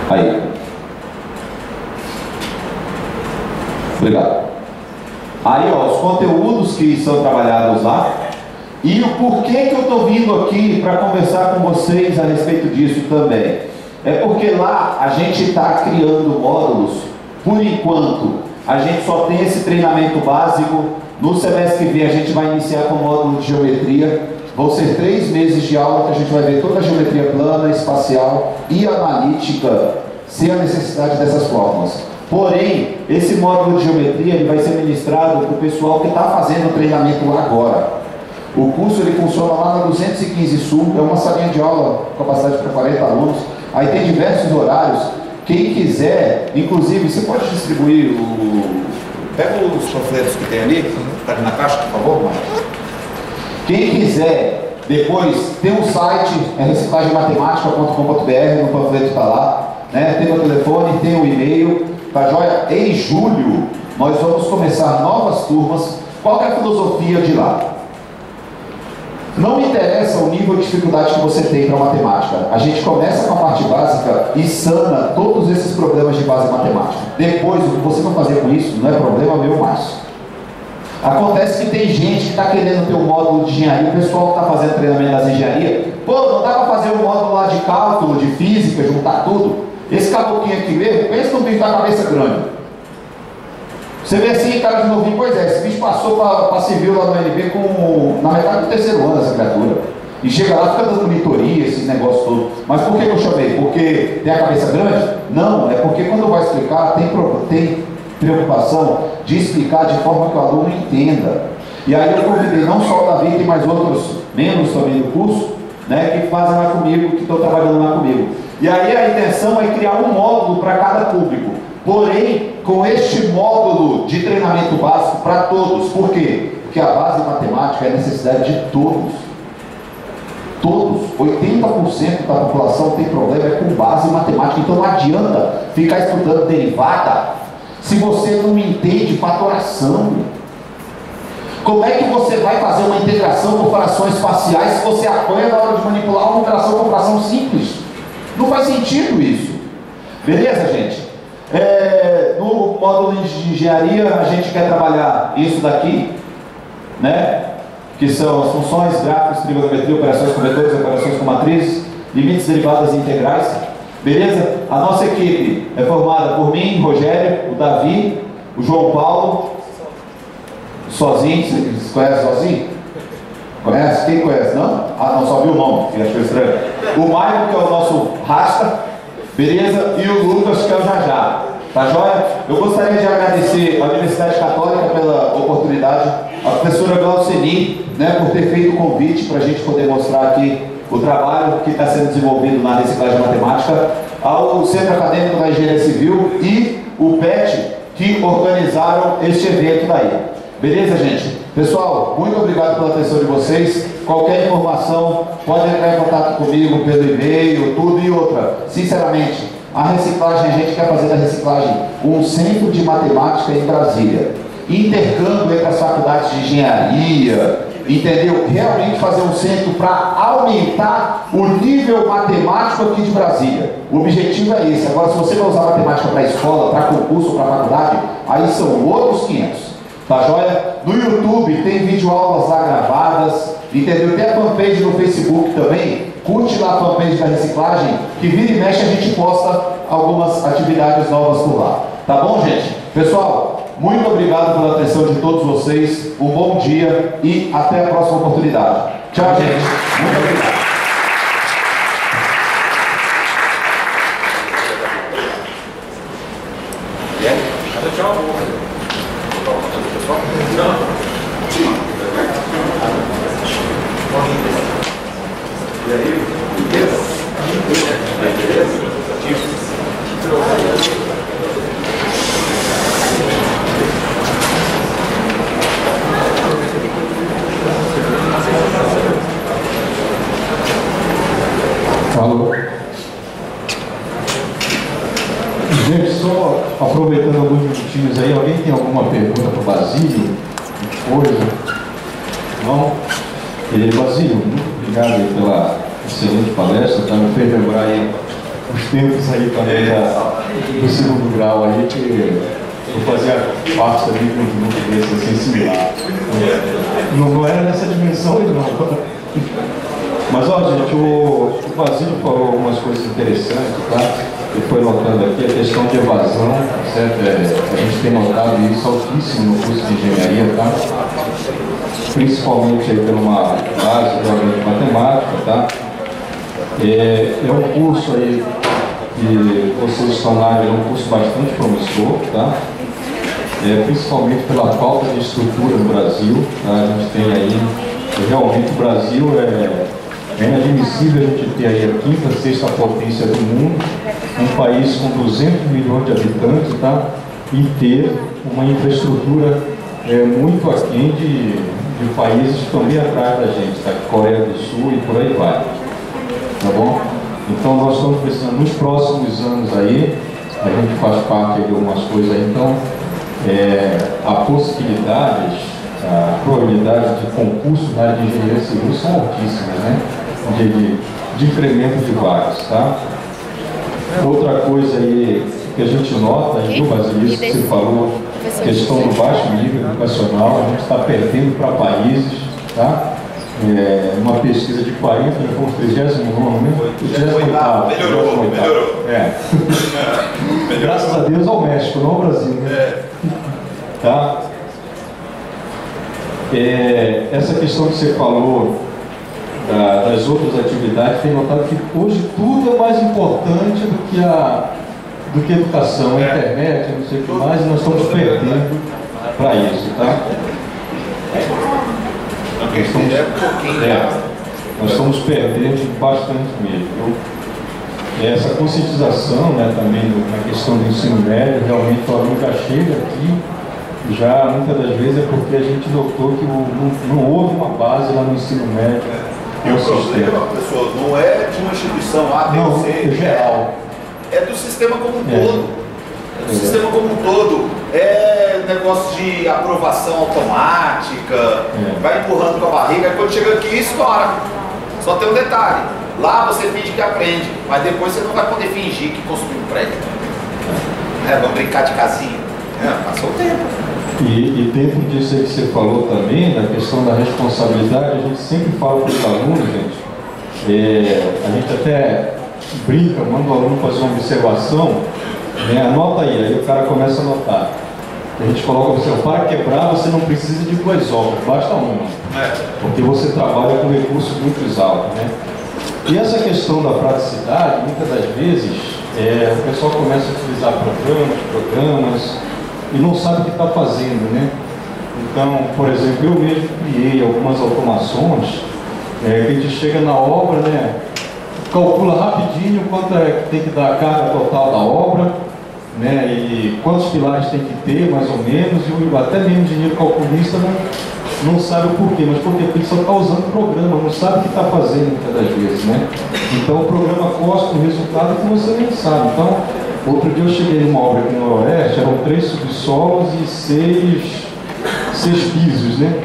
Aí. Obrigado. Aí, ó, os conteúdos que são trabalhados lá. E o porquê que eu estou vindo aqui para conversar com vocês a respeito disso também. É porque lá a gente está criando módulos. Por enquanto, a gente só tem esse treinamento básico. No semestre que vem a gente vai iniciar com o módulo de geometria. Vão ser 3 meses de aula que a gente vai ver toda a geometria plana, espacial e analítica, sem a necessidade dessas fórmulas. Porém, esse módulo de geometria ele vai ser ministrado para o pessoal que está fazendo o treinamento lá agora. O curso ele funciona lá na 215 Sul, é uma salinha de aula, capacidade para 40 alunos. Aí tem diversos horários. Quem quiser, inclusive, você pode distribuir o... Pega os panfletos que tem ali, está ali na caixa, por favor, Marcos. Quem quiser, depois tem um site, é reciclagematemática.com.br, no panfleto está lá, né? Tem o telefone, tem o e-mail, tá joia? Em julho, nós vamos começar novas turmas. Qual é a filosofia de lá? Não interessa o nível de dificuldade que você tem para matemática. A gente começa com a parte básica e sana todos esses problemas de base matemática. Depois, o que você vai fazer com isso não é problema meu mais. Acontece que tem gente que está querendo ter um módulo de engenharia, o pessoal que está fazendo treinamento das engenharias, pô, não dá para fazer um módulo lá de cálculo, de física, juntar tudo? Esse caboclinho aqui mesmo, pensa no bicho da cabeça grande. Você vê assim, cara de novinho, pois é, esse bicho passou para civil lá no NB na metade do 3º ano, essa criatura. E chega lá, fica dando monitoria, esses negócios todos. Mas por que eu chamei? Porque tem a cabeça grande? Não, é porque quando vai explicar, tem preocupação de explicar de forma que o aluno entenda. E aí eu convidei não só o Davi, tem mais outros membros também do curso, né, que fazem lá comigo, que estão trabalhando lá comigo. E aí a intenção é criar um módulo para cada público. Porém, com este módulo de treinamento básico para todos. Por quê? Porque a base matemática é necessidade de todos. Todos, 80% da população tem problema com base matemática. Então não adianta ficar estudando derivada se você não entende fatoração. Como é que você vai fazer uma integração com frações parciais se você apanha na hora de manipular uma operação com fração simples? Não faz sentido isso. Beleza, gente? No módulo de engenharia a gente quer trabalhar isso daqui, né? Que são as funções, gráficos, trigonometria, operações com vetores, operações com matrizes, limites derivadas e integrais. Beleza? A nossa equipe é formada por mim, Rogério, o Davi, o João Paulo, sozinho. Vocês conhecem sozinho? Conhece? Quem conhece? Não? Ah, não, só viu o nome, que achou estranho. O Maicon, que é o nosso rasta, beleza? E o Lucas, que é o Jajá. Tá joia? Eu gostaria de agradecer à Universidade Católica pela oportunidade, a professora Glauceni, né, por ter feito o convite para a gente poder mostrar aqui o trabalho que está sendo desenvolvido na reciclagem matemática, ao Centro Acadêmico da Engenharia Civil e o PET, que organizaram este evento daí. Beleza, gente? Pessoal, muito obrigado pela atenção de vocês. Qualquer informação, pode entrar em contato comigo pelo e-mail, tudo e outra. Sinceramente, a reciclagem, a gente quer fazer da reciclagem um centro de matemática em Brasília. Intercâmbio entre as faculdades de engenharia, entendeu? Realmente fazer um centro para aumentar o nível matemático aqui de Brasília. O objetivo é esse. Agora, se você vai usar matemática para escola, para concurso, para faculdade, aí são outros 500. Tá joia? No YouTube tem videoaulas lá gravadas, entendeu? Tem a fanpage no Facebook também. Curte lá a fanpage da reciclagem, que vira e mexe a gente posta algumas atividades novas por lá. Tá bom, gente? Pessoal, muito obrigado pela atenção de todos vocês. Um bom dia e até a próxima oportunidade. Tchau, gente. Muito obrigado. E aí, beleza? Beleza? Falou. só aproveitando alguns minutinhos aí, alguém tem alguma pergunta para o Basílio? Coisa? Não? Basílio, muito obrigado aí pela excelente palestra, tá? Me fez lembrar aí os tempos aí também do segundo grau aí, que eu fazia parte também de um grupo desse, assim, similar. Não era nessa dimensão aí, não. Mas, ó, gente, o Basílio falou algumas coisas interessantes, tá? Ele foi notando aqui a questão de evasão, certo? A gente tem notado isso altíssimo no curso de engenharia, tá? Principalmente aí por uma base realmente de matemática, tá? É um curso aí que vocês estão lá, é um curso bastante promissor, tá? Principalmente pela falta de estrutura no Brasil, tá? A gente tem aí, realmente o Brasil é inadmissível a gente ter aí a quinta, sexta potência do mundo, um país com 200 milhões de habitantes, tá? E ter uma infraestrutura muito aquém de países que estão bem atrás da gente, tá? Coreia do Sul e por aí vai, tá bom? Então nós estamos precisando, nos próximos anos aí, a gente faz parte de algumas coisas aí, então a possibilidades, a probabilidade de concurso na área de engenharia civil são altíssimas, né? De incremento de vagas, tá? Outra coisa aí que a gente nota, viu, Basílio, que você falou, questão do baixo nível educacional, a gente está perdendo para países, tá? Uma pesquisa de 40, já foi o 39, né? 38º, melhorou. Graças a Deus ao México, não ao Brasil, né? Tá? Essa questão que você falou das outras atividades, tem notado que hoje tudo é mais importante do que a educação, a internet, não sei o que mais, e nós estamos perdendo para isso, tá? Nós estamos perdendo bastante mesmo. Essa conscientização, né, também na questão do ensino médio, realmente o aluno já chega aqui, já muitas das vezes é porque a gente notou que não houve uma base lá no ensino médio. E o problema, pessoal, não é de uma instituição A, B ou C, é geral. É do sistema como um todo. É do sistema como um todo. É negócio de aprovação automática, vai empurrando com a barriga, quando chega aqui, estoura. Só tem um detalhe. Lá você finge que aprende, mas depois você não vai poder fingir que construiu um prédio. Vamos brincar de casinha. Passou o tempo. E dentro disso aí que você falou também, da questão da responsabilidade, a gente sempre fala para os alunos, gente, a gente até brinca, manda o aluno fazer uma observação, né, anota aí o cara começa a anotar. A gente coloca você, para quebrar você não precisa de 2 obras, basta uma, porque você trabalha com recursos muito altos, né? E essa questão da praticidade, muitas das vezes, o pessoal começa a utilizar programas, e não sabe o que está fazendo, né? Então, por exemplo, eu mesmo criei algumas automações, que a gente chega na obra, né? Calcula rapidinho quanto que tem que dar a carga total da obra, né? E quantos pilares tem que ter, mais ou menos, e até mesmo o engenheiro calculista não sabe o porquê, mas porque ele só está usando o programa, não sabe o que está fazendo muitas das vezes, né? Então o programa costa um resultado que você nem sabe. Então, outro dia eu cheguei numa obra aqui no Noroeste, eram 3 subsolos e 6 pisos, né?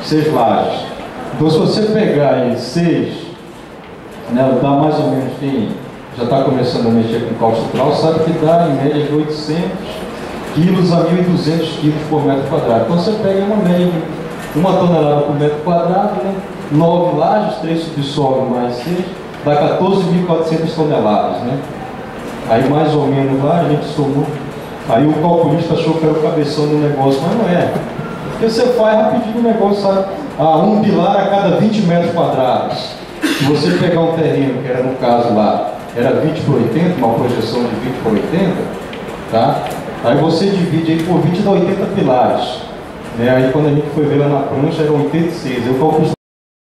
6 lajes. Então, se você pegar aí 6, né, dá mais ou menos, quem já está começando a mexer com cálculo estrutural, sabe que dá em média de 800 quilos a 1.200 quilos por metro quadrado. Então, você pega uma média de 1 tonelada por metro quadrado, né? 9 lajes, 3 subsolos mais 6, dá 14.400 toneladas, né? Aí mais ou menos lá, a gente somou. Aí o calculista achou que era o cabeção do negócio, mas não é. Porque você faz rapidinho o negócio, sabe? Um pilar a cada 20 metros quadrados. Se você pegar um terreno, que era no caso lá, era 20 por 80, uma projeção de 20 por 80, tá? Aí você divide aí por 20 dá 80 pilares. Né? Aí quando a gente foi ver lá na prancha, eram 86. Eu calculei